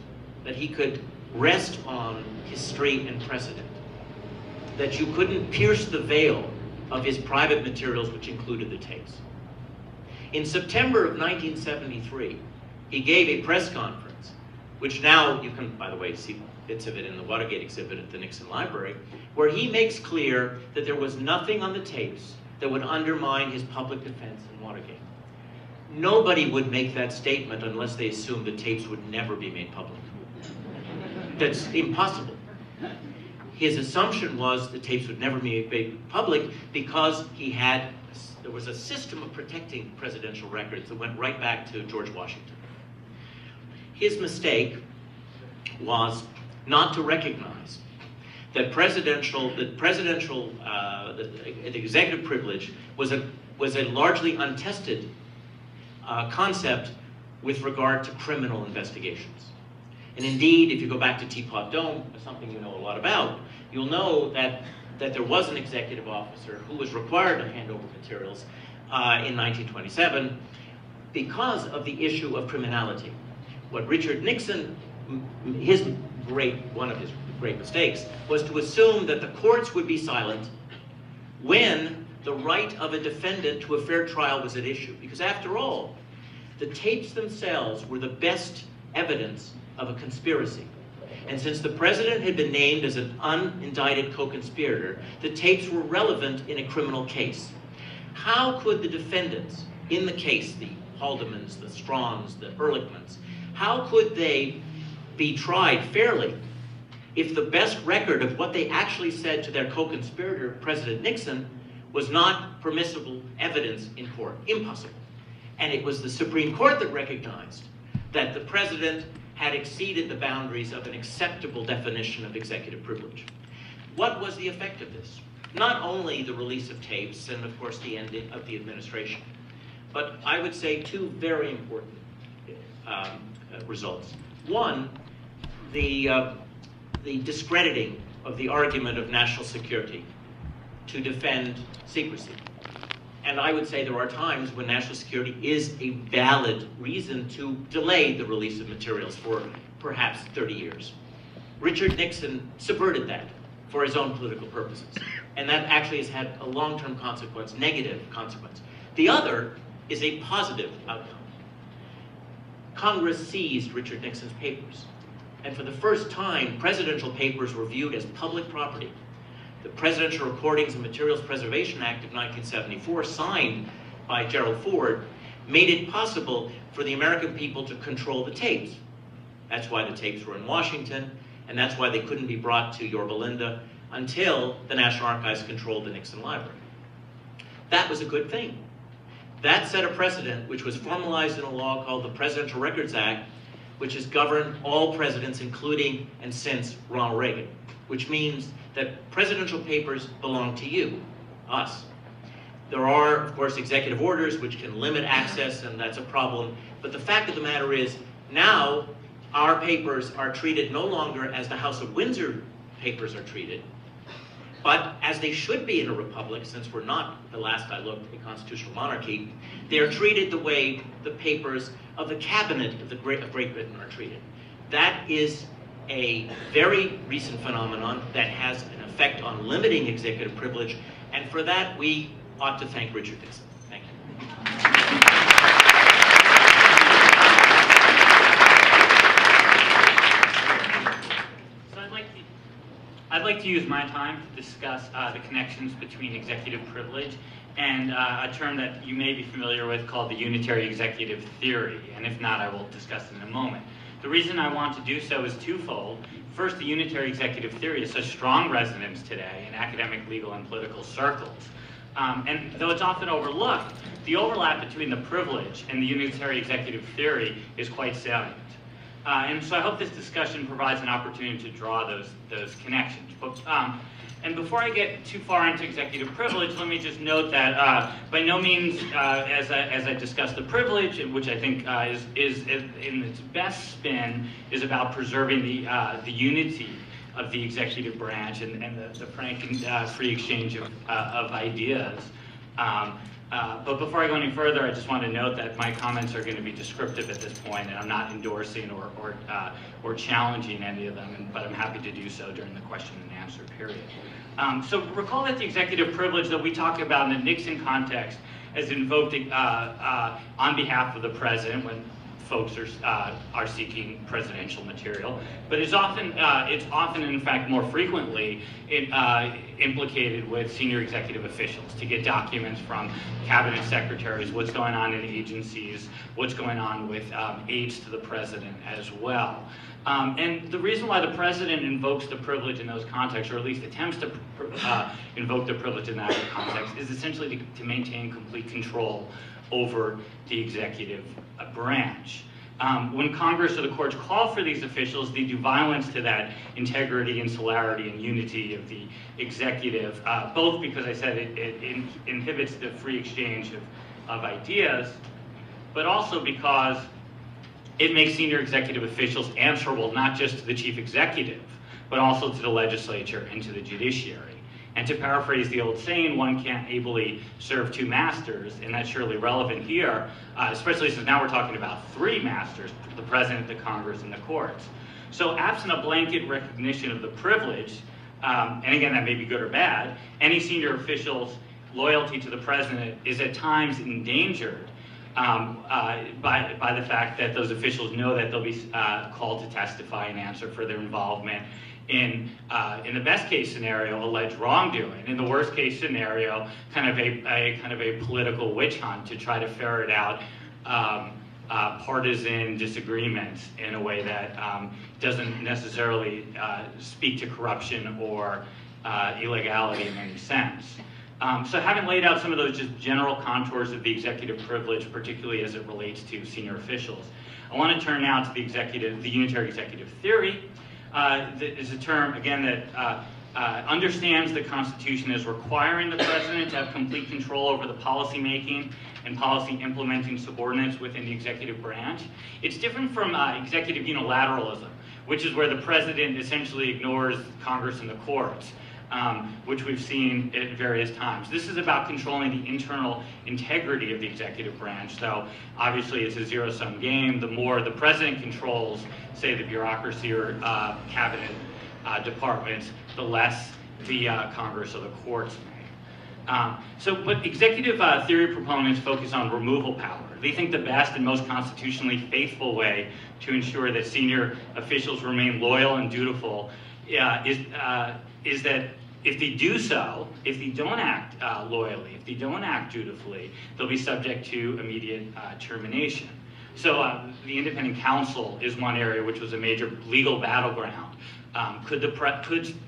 that he could rest on history and precedent, that you couldn't pierce the veil of his private materials, which included the tapes. In September of 1973, he gave a press conference, which now you can, by the way, see bits of it in the Watergate exhibit at the Nixon Library, where he makes clear that there was nothing on the tapes that would undermine his public defense in Watergate. Nobody would make that statement unless they assumed the tapes would never be made public. That's impossible. His assumption was the tapes would never be made public because there was a system of protecting presidential records that went right back to George Washington. His mistake was not to recognize that the executive privilege was a largely untested concept with regard to criminal investigations. And indeed, if you go back to Teapot Dome, something you know a lot about, you'll know that there was an executive officer who was required to hand over materials in 1927 because of the issue of criminality. What Richard Nixon, one of his great mistakes, was to assume that the courts would be silent when the right of a defendant to a fair trial was at issue. Because after all, the tapes themselves were the best evidence of a conspiracy. And since the president had been named as an unindicted co-conspirator, the tapes were relevant in a criminal case. How could the defendants in the case, the Haldemans, the Strongs, the Ehrlichmans, how could they be tried fairly if the best record of what they actually said to their co-conspirator, President Nixon, was not permissible evidence in court? Impossible. And it was the Supreme Court that recognized that the president had exceeded the boundaries of an acceptable definition of executive privilege. What was the effect of this? Not only the release of tapes and, of course, the end of the administration, but I would say two very important results. One, the discrediting of the argument of national security to defend secrecy. And I would say there are times when national security is a valid reason to delay the release of materials for perhaps 30 years. Richard Nixon subverted that for his own political purposes. And that actually has had a long-term consequence, negative consequence. The other is a positive outcome. Congress seized Richard Nixon's papers. And for the first time, presidential papers were viewed as public property. The Presidential Recordings and Materials Preservation Act of 1974, signed by Gerald Ford, made it possible for the American people to control the tapes. That's why the tapes were in Washington, and that's why they couldn't be brought to Yorba Linda until the National Archives controlled the Nixon Library. That was a good thing. That set a precedent which was formalized in a law called the Presidential Records Act, which has governed all presidents, including and since Ronald Reagan, which means that presidential papers belong to you, us. There are, of course, executive orders which can limit access, and that's a problem. But the fact of the matter is, now our papers are treated no longer as the House of Windsor papers are treated, but as they should be in a republic, since we're not, the last I looked, a constitutional monarchy. They are treated the way the papers of the cabinet of Great Britain are treated. That is a very recent phenomenon that has an effect on limiting executive privilege, and for that we ought to thank Richard Nixon. Thank you. So I'd like to use my time to discuss the connections between executive privilege and a term that you may be familiar with called the Unitary Executive Theory, and if not, I will discuss it in a moment. The reason I want to do so is twofold. First, the Unitary Executive Theory is such strong resonance today in academic, legal, and political circles. And though it's often overlooked, the overlap between the privilege and the Unitary Executive Theory is quite salient. And so I hope this discussion provides an opportunity to draw those connections. And before I get too far into executive privilege, let me just note that by no means, as I discuss the privilege, which I think is in its best spin, is about preserving the unity of the executive branch and the frank and free exchange of ideas. But before I go any further, I just want to note that my comments are going to be descriptive at this point, and I'm not endorsing or challenging any of them, but I'm happy to do so during the question and answer period. So recall that the executive privilege that we talk about in the Nixon context is invoked on behalf of the president when folks are seeking presidential material, but it's often in fact more frequently implicated with senior executive officials to get documents from cabinet secretaries, what's going on in agencies, what's going on with aides to the president as well. And the reason why the president invokes the privilege in those contexts, or at least attempts to invoke the privilege in that context, is essentially to maintain complete control over the executive branch. When Congress or the courts call for these officials, they do violence to that integrity, insularity, and unity of the executive, both because I said it inhibits the free exchange of ideas, but also because it makes senior executive officials answerable not just to the chief executive, but also to the legislature and to the judiciary. And to paraphrase the old saying, one can't ably serve two masters, and that's surely relevant here, especially since now we're talking about three masters, the president, the Congress, and the courts. So absent a blanket recognition of the privilege, and again, that may be good or bad, any senior official's loyalty to the president is at times endangered by the fact that those officials know that they'll be called to testify and answer for their involvement in the best case scenario, alleged wrongdoing. In the worst case scenario, kind of a political witch hunt to try to ferret out partisan disagreements in a way that doesn't necessarily speak to corruption or illegality in any sense. So having laid out some of those just general contours of the executive privilege, particularly as it relates to senior officials, I want to turn now to the Unitary Executive Theory. That is a term, again, that understands the Constitution as requiring the president to have complete control over the policy making and policy implementing subordinates within the executive branch. It's different from executive unilateralism, which is where the president essentially ignores Congress and the courts, which we've seen at various times. This is about controlling the internal integrity of the executive branch. So obviously it's a zero-sum game. The more the president controls, say, the bureaucracy or cabinet departments, the less the Congress or the courts may. But executive theory proponents focus on removal power. They think the best and most constitutionally faithful way to ensure that senior officials remain loyal and dutiful is that if they do so, if they don't act loyally, if they don't act dutifully, they'll be subject to immediate termination. So the independent counsel is one area which was a major legal battleground Could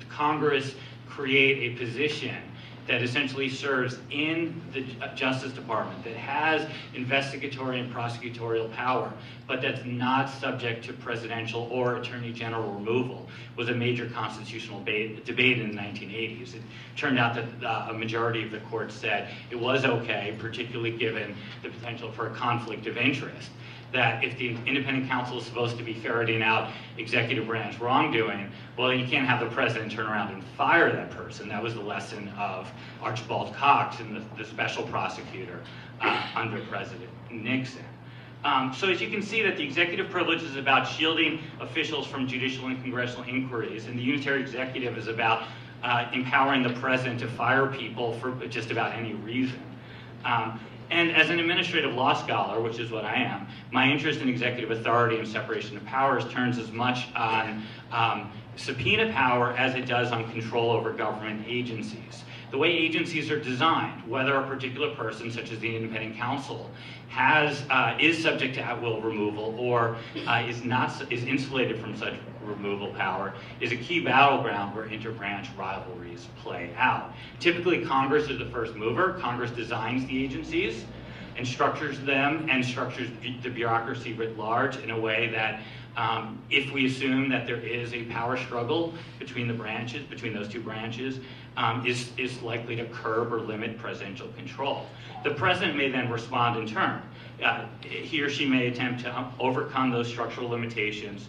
Congress create a position that essentially serves in the Justice Department, that has investigatory and prosecutorial power, but that's not subject to presidential or attorney general removal, was a major constitutional debate in the 1980s. It turned out that a majority of the court said it was okay, particularly given the potential for a conflict of interest. That if the independent counsel is supposed to be ferreting out executive branch wrongdoing, well, then you can't have the president turn around and fire that person. That was the lesson of Archibald Cox and the special prosecutor under President Nixon. So as you can see, that the executive privilege is about shielding officials from judicial and congressional inquiries, and the unitary executive is about empowering the president to fire people for just about any reason. And as an administrative law scholar, which is what I am, my interest in executive authority and separation of powers turns as much on subpoena power as it does on control over government agencies. The way agencies are designed, whether a particular person, such as the independent counsel, is subject to at-will removal or is insulated from such removal power, is a key battleground where interbranch rivalries play out. Typically, Congress is the first mover. Congress designs the agencies and structures them and structures the bureaucracy writ large in a way that if we assume that there is a power struggle between the branches, between those two branches, is likely to curb or limit presidential control. The president may then respond in turn. He or she may attempt to overcome those structural limitations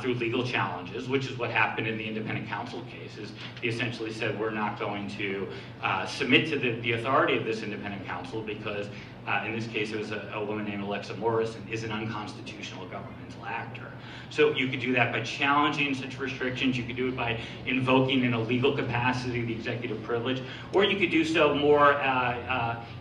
through legal challenges, which is what happened in the independent counsel cases. He essentially said, we're not going to submit to the authority of this independent counsel because in this case it was a woman named Alexa Morrison, is an unconstitutional governmental actor. So you could do that by challenging such restrictions, you could do it by invoking in a legal capacity the executive privilege, or you could do so more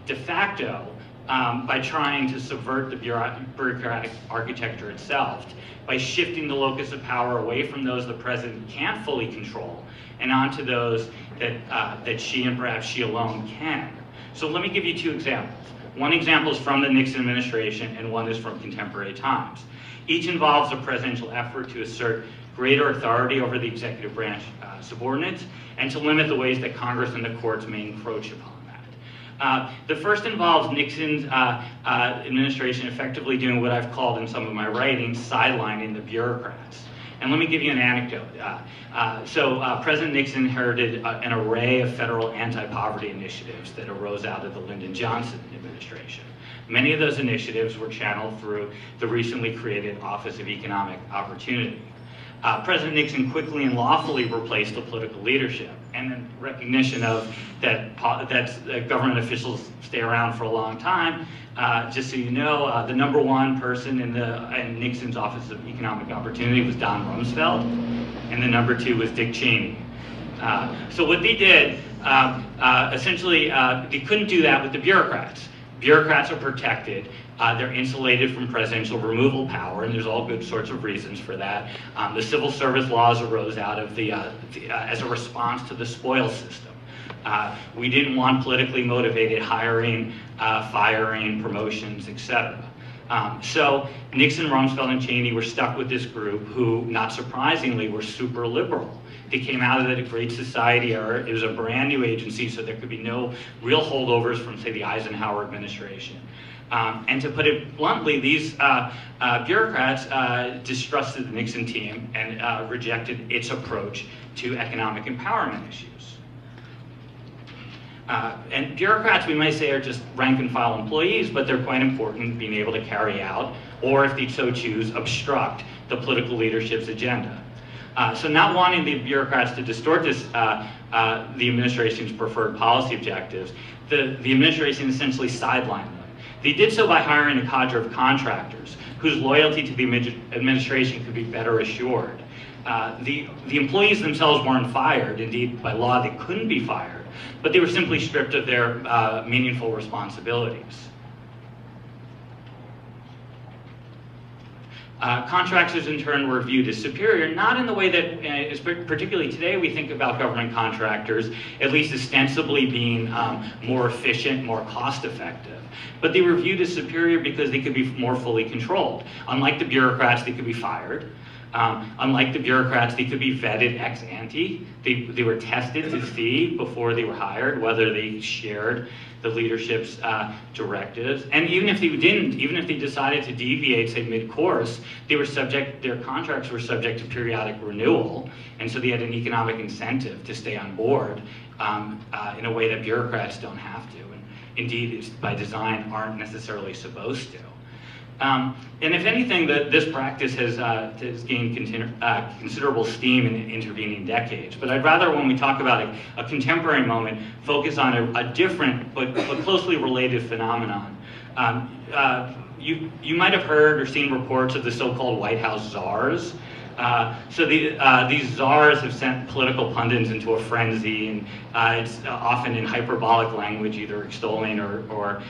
de facto by trying to subvert the bureaucratic architecture itself, by shifting the locus of power away from those the president can't fully control and onto those that she and perhaps she alone can. So let me give you two examples. One example is from the Nixon administration and one is from contemporary times. Each involves a presidential effort to assert greater authority over the executive branch subordinates and to limit the ways that Congress and the courts may encroach upon that. The first involves Nixon's administration effectively doing what I've called in some of my writings, sidelining the bureaucrats. And let me give you an anecdote. President Nixon inherited an array of federal anti-poverty initiatives that arose out of the Lyndon Johnson administration. Many of those initiatives were channeled through the recently created Office of Economic Opportunity. President Nixon quickly and lawfully replaced the political leadership, and in recognition of that government officials stay around for a long time, just so you know, the number one person in Nixon's Office of Economic Opportunity was Don Rumsfeld, and the number two was Dick Cheney. So what they did, essentially, they couldn't do that with the bureaucrats. Bureaucrats are protected. They're insulated from presidential removal power, and there's all good sorts of reasons for that. The civil service laws arose out of as a response to the spoils system. We didn't want politically motivated hiring, firing, promotions, etc. So Nixon, Rumsfeld, and Cheney were stuck with this group who, not surprisingly, were super liberal. They came out of the Great Society era. It was a brand new agency, so there could be no real holdovers from, say, the Eisenhower administration. And to put it bluntly, these bureaucrats distrusted the Nixon team and rejected its approach to economic empowerment issues. And bureaucrats, we might say, are just rank and file employees, but they're quite important in being able to carry out, or if they so choose, obstruct the political leadership's agenda. So not wanting the bureaucrats to distort this, the administration's preferred policy objectives, the administration essentially sidelined them. They did so by hiring a cadre of contractors whose loyalty to the administration could be better assured. The employees themselves weren't fired. Indeed, by law, they couldn't be fired, but they were simply stripped of their meaningful responsibilities. Contractors, in turn, were viewed as superior, not in the way that, particularly today, we think about government contractors, at least ostensibly being more efficient, more cost-effective. But they were viewed as superior because they could be more fully controlled. Unlike the bureaucrats, they could be fired. Unlike the bureaucrats, they could be vetted ex ante. They were tested to see before they were hired whether they shared the leadership's directives. And even if they didn't, even if they decided to deviate, say mid-course, their contracts were subject to periodic renewal, and so they had an economic incentive to stay on board in a way that bureaucrats don't have to, and indeed, by design, aren't necessarily supposed to. And if anything, this practice has gained considerable steam in the intervening decades. But I'd rather, when we talk about a contemporary moment, focus on a different but closely related phenomenon. You might have heard or seen reports of the so-called White House czars. These czars have sent political pundits into a frenzy, and it's often in hyperbolic language, either extolling or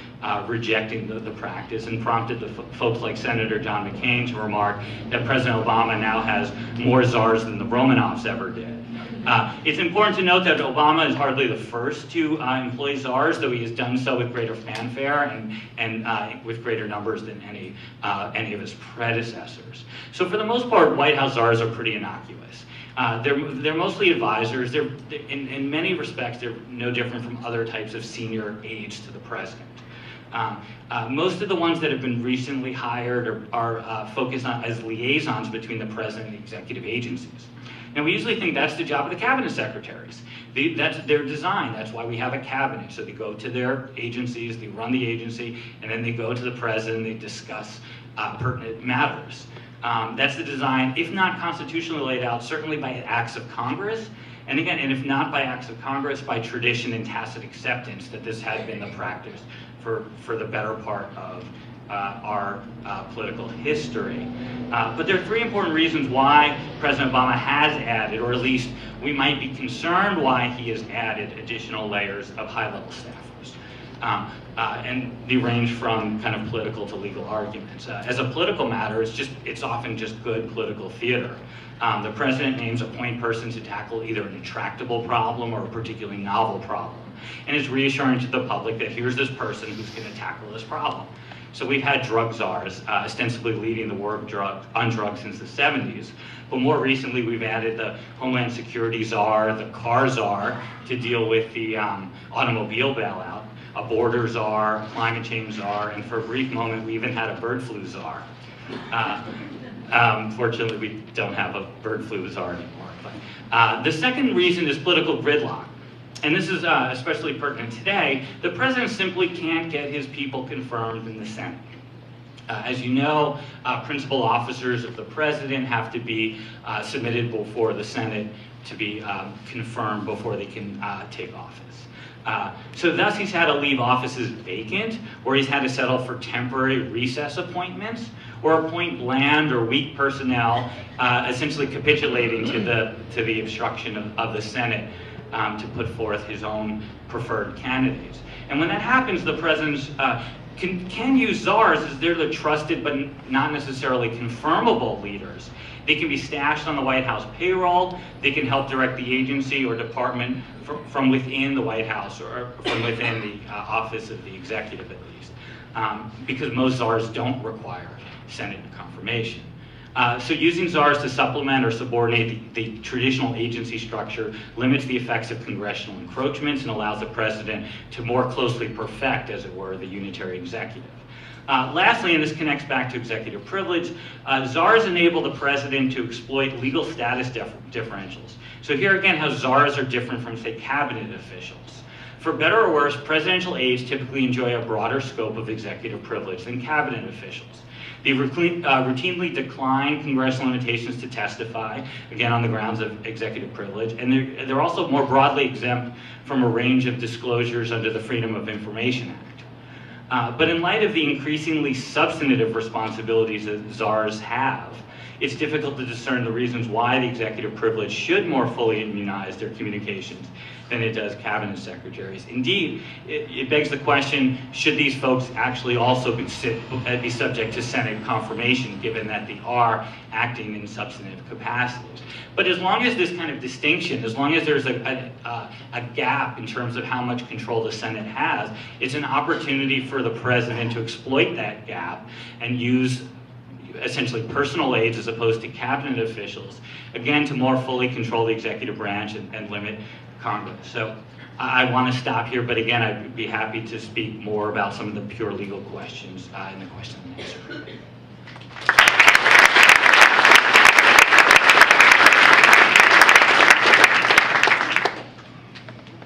rejecting the practice, and prompted the folks like Senator John McCain to remark that President Obama now has more czars than the Romanovs ever did. It's important to note that Obama is hardly the first to employ czars, though he has done so with greater fanfare and with greater numbers than any of his predecessors. So for the most part, White House czars are pretty innocuous. They're mostly advisors. In many respects, they're no different from other types of senior aides to the president. Most of the ones that have been recently hired are focused on as liaisons between the president and the executive agencies. Now, we usually think that's the job of the cabinet secretaries. That's their design. That's why we have a cabinet. So they go to their agencies, they run the agency, and then they go to the president, they discuss pertinent matters. That's the design, if not constitutionally laid out, certainly by acts of Congress. And again, and if not by acts of Congress, by tradition and tacit acceptance that this had been the practice for the better part of our political history. But there are three important reasons why President Obama has added, or at least we might be concerned why he has added additional layers of high-level staffers. And they range from kind of political to legal arguments. As a political matter, it's often just good political theater. The president names a point person to tackle either an intractable problem or a particularly novel problem, and is reassuring to the public that here's this person who's going to tackle this problem. So we've had drug czars, ostensibly leading the war on drugs since the 70s, but more recently we've added the Homeland Security czar, the car czar, to deal with the automobile bailout, a border czar, a climate change czar, and for a brief moment we even had a bird flu czar. Fortunately, we don't have a bird flu czar anymore. But, the second reason is political gridlock. And this is especially pertinent today. The president simply can't get his people confirmed in the Senate. As you know, principal officers of the president have to be submitted before the Senate to be confirmed before they can take office. So thus he's had to leave offices vacant, or he's had to settle for temporary recess appointments, or appoint bland or weak personnel, essentially capitulating to the obstruction of the Senate to put forth his own preferred candidates. And when that happens, the president can use czars as they're the trusted but not necessarily confirmable leaders. They can be stashed on the White House payroll. They can help direct the agency or department from within the White House or from within the office of the executive, at least, because most czars don't require Senate confirmation. So using czars to supplement or subordinate the traditional agency structure limits the effects of congressional encroachments and allows the president to more closely perfect, as it were, the unitary executive. Lastly, and this connects back to executive privilege, czars enable the president to exploit legal status differentials. So here again, how czars are different from, say, cabinet officials. For better or worse, presidential aides typically enjoy a broader scope of executive privilege than cabinet officials. They routinely decline congressional invitations to testify, again on the grounds of executive privilege, and they're also more broadly exempt from a range of disclosures under the Freedom of Information Act. But in light of the increasingly substantive responsibilities that czars have, it's difficult to discern the reasons why the executive privilege should more fully immunize their communications than it does cabinet secretaries. Indeed, it begs the question, should these folks actually also be subject to Senate confirmation, given that they are acting in substantive capacities? But as long as this kind of distinction, as long as there's a gap in terms of how much control the Senate has, it's an opportunity for the president to exploit that gap and use essentially personal aides as opposed to cabinet officials, again, to more fully control the executive branch and limit Congress. So I want to stop here, but again, I'd be happy to speak more about some of the pure legal questions in the question and answer.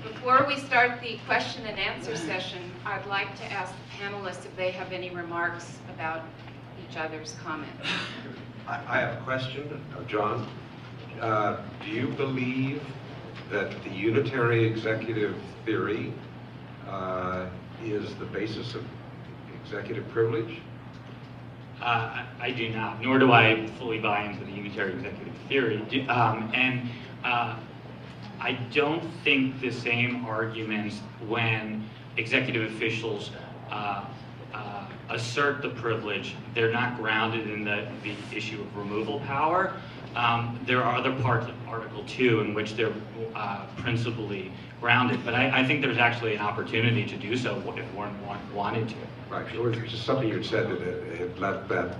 Before we start the question and answer session, I'd like to ask the panelists if they have any remarks about each other's comments. I have a question of John. Do you believe that the unitary executive theory is the basis of executive privilege? I do not, nor do I fully buy into the unitary executive theory. I don't think the same arguments when executive officials assert the privilege, they're not grounded in the issue of removal power. There are other parts of Article 2 in which they're principally grounded, but I think there's actually an opportunity to do so if one wanted to. Right, it was just something you said that had left that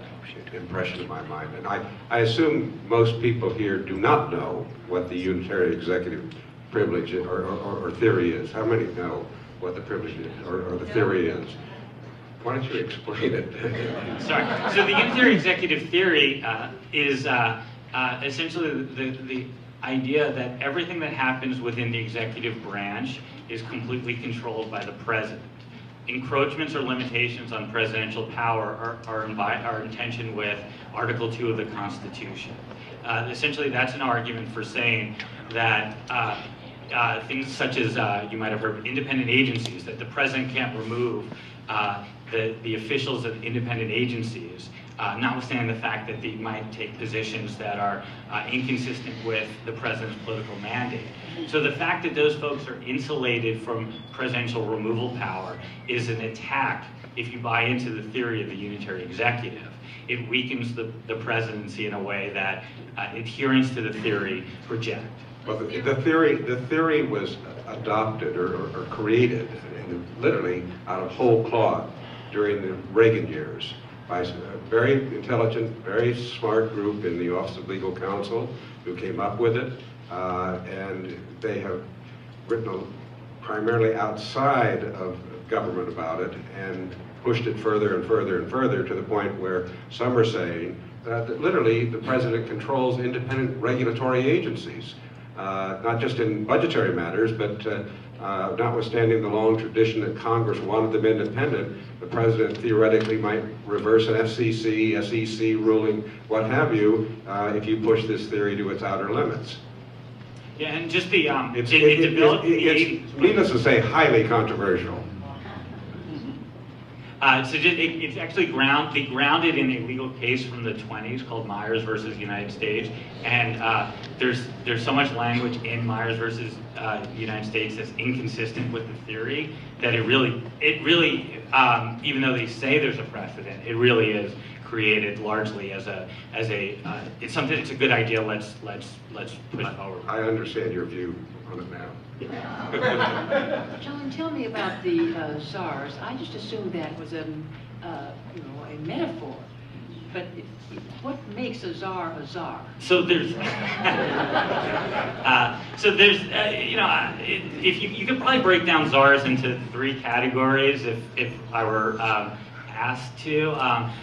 impression in my mind. And I assume most people here do not know what the unitary executive privilege or theory is. How many know what the privilege is or the theory is? Why don't you explain it? Sorry. So the unitary executive theory is essentially the idea that everything that happens within the executive branch is completely controlled by the president. Encroachments or limitations on presidential power are in tension with Article 2 of the Constitution. Essentially, that's an argument for saying that things such as, you might have heard, independent agencies, that the president can't remove the officials of independent agencies, notwithstanding the fact that they might take positions that are inconsistent with the president's political mandate. So the fact that those folks are insulated from presidential removal power is an attack if you buy into the theory of the unitary executive. It weakens the presidency in a way that adherents to the theory reject. Well, the theory was adopted or created literally out of whole cloth during the Reagan years by a very intelligent, very smart group in the Office of Legal Counsel who came up with it, and they have written primarily outside of government about it and pushed it further and further and further to the point where some are saying that literally the president controls independent regulatory agencies, not just in budgetary matters, but notwithstanding the long tradition that Congress wanted them independent, the president theoretically might reverse an FCC, SEC ruling, what have you, if you push this theory to its outer limits. Yeah, and just the, it's needless to say, highly controversial. It's actually grounded in a legal case from the 20s called Myers versus United States, and there's so much language in Myers versus United States that's inconsistent with the theory that it really, even though they say there's a precedent, it really is created largely as it's something. It's a good idea. Let's push it forward. I understand your view on it now. John, tell me about the czars. I just assumed that was a metaphor. But what makes a czar a czar? So there's, if you could probably break down czars into 3 categories if I were asked to.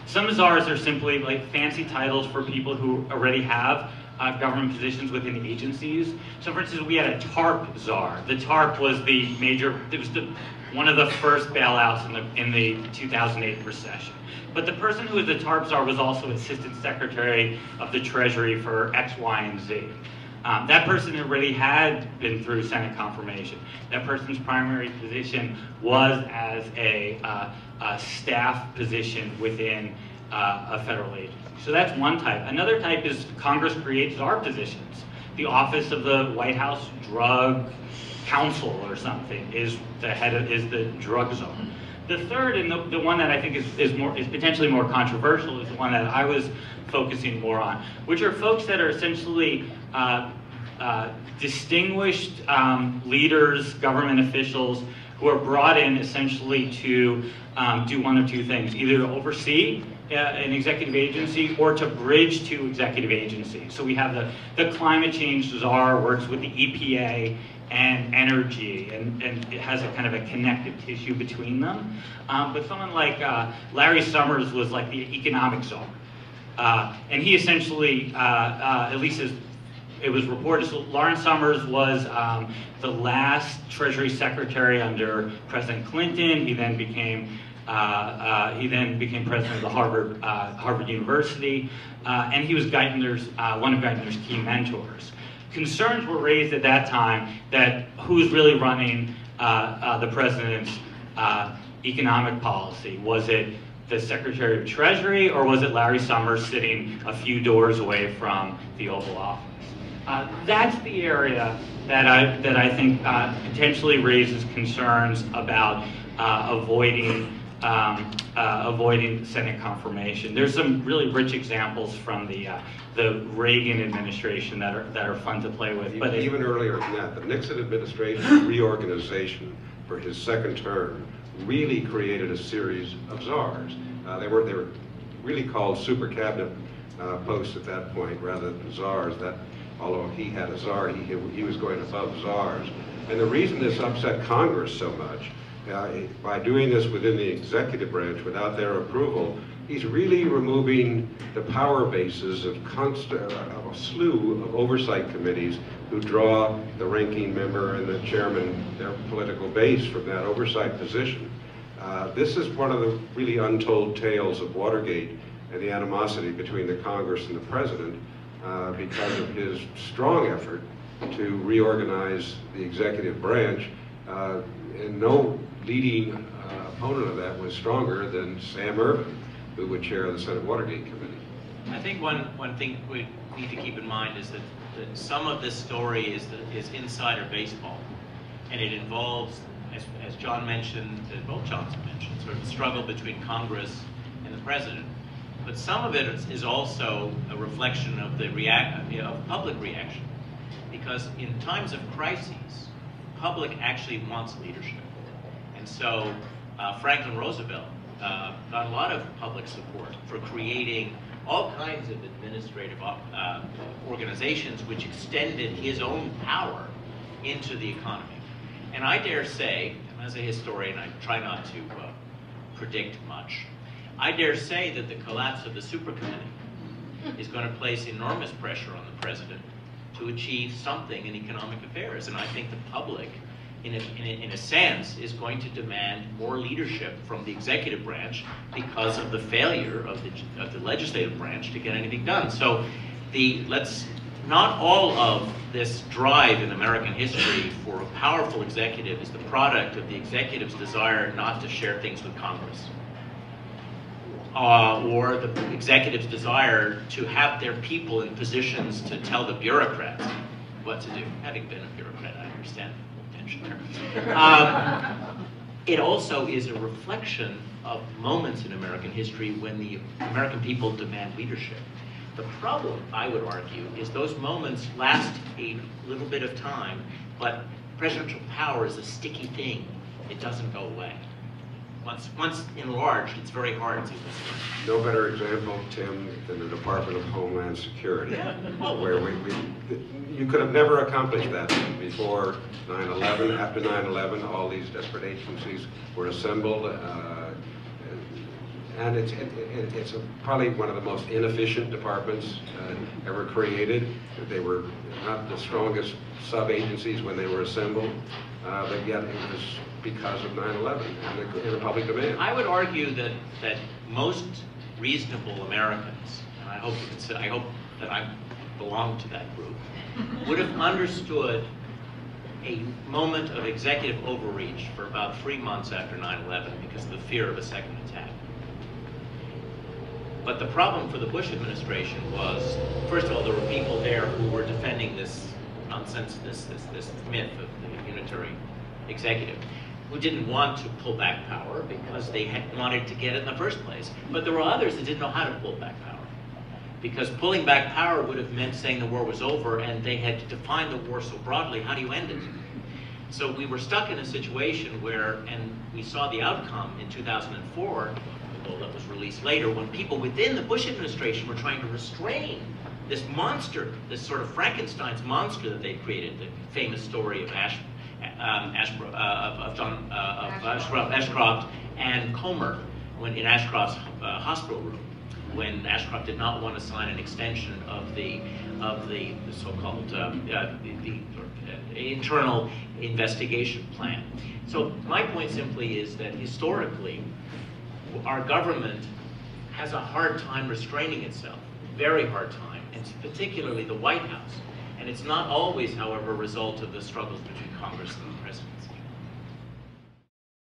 Some czars are simply like fancy titles for people who already have government positions within agencies. So for instance, we had a TARP czar. The TARP was one of the first bailouts in the 2008 recession. But the person who was the TARP czar was also Assistant Secretary of the Treasury for X, Y, and Z. That person already had been through Senate confirmation. That person's primary position was as a staff position within a federal agency. So that's one type. Another type is Congress creates czar positions. The Office of the White House Drug Counsel or something is the drug czar. The third, and the one that I think is potentially more controversial, is the one that I was focusing more on, which are folks that are essentially distinguished leaders, government officials, who are brought in essentially to do one of 2 things: either to oversee an executive agency or to bridge to executive agency. So we have the climate change czar works with the EPA and energy, and it has a kind of a connective tissue between them. But someone like Larry Summers was like the economic czar. And he essentially, at least as it was reported, so Lawrence Summers was the last Treasury Secretary under President Clinton. He then became president of the Harvard University, and he was Geithner's, one of Geithner's key mentors. Concerns were raised at that time that who's really running the president's economic policy? Was it the Secretary of Treasury, or was it Larry Summers sitting a few doors away from the Oval Office? That's the area that I think potentially raises concerns about avoiding Senate confirmation. There's some really rich examples from the Reagan administration that are fun to play with. But even earlier than that, the Nixon administration's reorganization for his second term really created a series of czars. They were really called super cabinet posts at that point rather than czars. That although he had a czar, he was going above czars. And the reason this upset Congress so much, by doing this within the executive branch without their approval, he's really removing the power bases of a slew of oversight committees who draw the ranking member and the chairman, their political base, from that oversight position. This is one of the really untold tales of Watergate and the animosity between the Congress and the president because of his strong effort to reorganize the executive branch. And no leading opponent of that was stronger than Sam Ervin, who would chair the Senate Watergate Committee. I think one thing we need to keep in mind is that some of this story is insider baseball, and it involves, as John mentioned, both Johns mentioned, sort of the struggle between Congress and the president. But some of it is also a reflection of the public reaction, because in times of crises, public actually wants leadership. And so Franklin Roosevelt got a lot of public support for creating all kinds of administrative organizations which extended his own power into the economy. And I dare say, as a historian, I try not to predict much, I dare say that the collapse of the supercommittee is going to place enormous pressure on the president to achieve something in economic affairs. And I think the public, in a sense, is going to demand more leadership from the executive branch because of the failure of the legislative branch to get anything done. So not all of this drive in American history for a powerful executive is the product of the executive's desire not to share things with Congress. Or the executive's desire to have their people in positions to tell the bureaucrats what to do. Having been a bureaucrat, I understand the tension there. It also is a reflection of moments in American history when the American people demand leadership. The problem, I would argue, is those moments last a little bit of time, but presidential power is a sticky thing. It doesn't go away. Once enlarged, it's very hard to. No better example, Tim, than the Department of Homeland Security, where you could have never accomplished that before 9/11. After 9/11, all these desperate agencies were assembled, and it's probably one of the most inefficient departments ever created. They were not the strongest sub-agencies when they were assembled, but yet it was because of 9/11 and the public demand. I would argue that most reasonable Americans, and I hope that I belong to that group, would have understood a moment of executive overreach for about 3 months after 9/11 because of the fear of a second attack. But the problem for the Bush administration was, first of all, there were people there who were defending this nonsense, this myth of the unitary executive, who didn't want to pull back power because they had wanted to get it in the first place. But there were others that didn't know how to pull back power, because pulling back power would have meant saying the war was over, and they had to define the war so broadly. How do you end it? So we were stuck in a situation where, and we saw the outcome in 2004, article that was released later when people within the Bush administration were trying to restrain this monster, this sort of Frankenstein's monster that they created, the famous story of Ashcroft and Comer when in Ashcroft's hospital room, when Ashcroft did not want to sign an extension of the so-called the internal investigation plan. So my point simply is that historically, our government has a hard time restraining itself, very hard time, and particularly the White House. And it's not always, however, a result of the struggles between Congress and the presidency.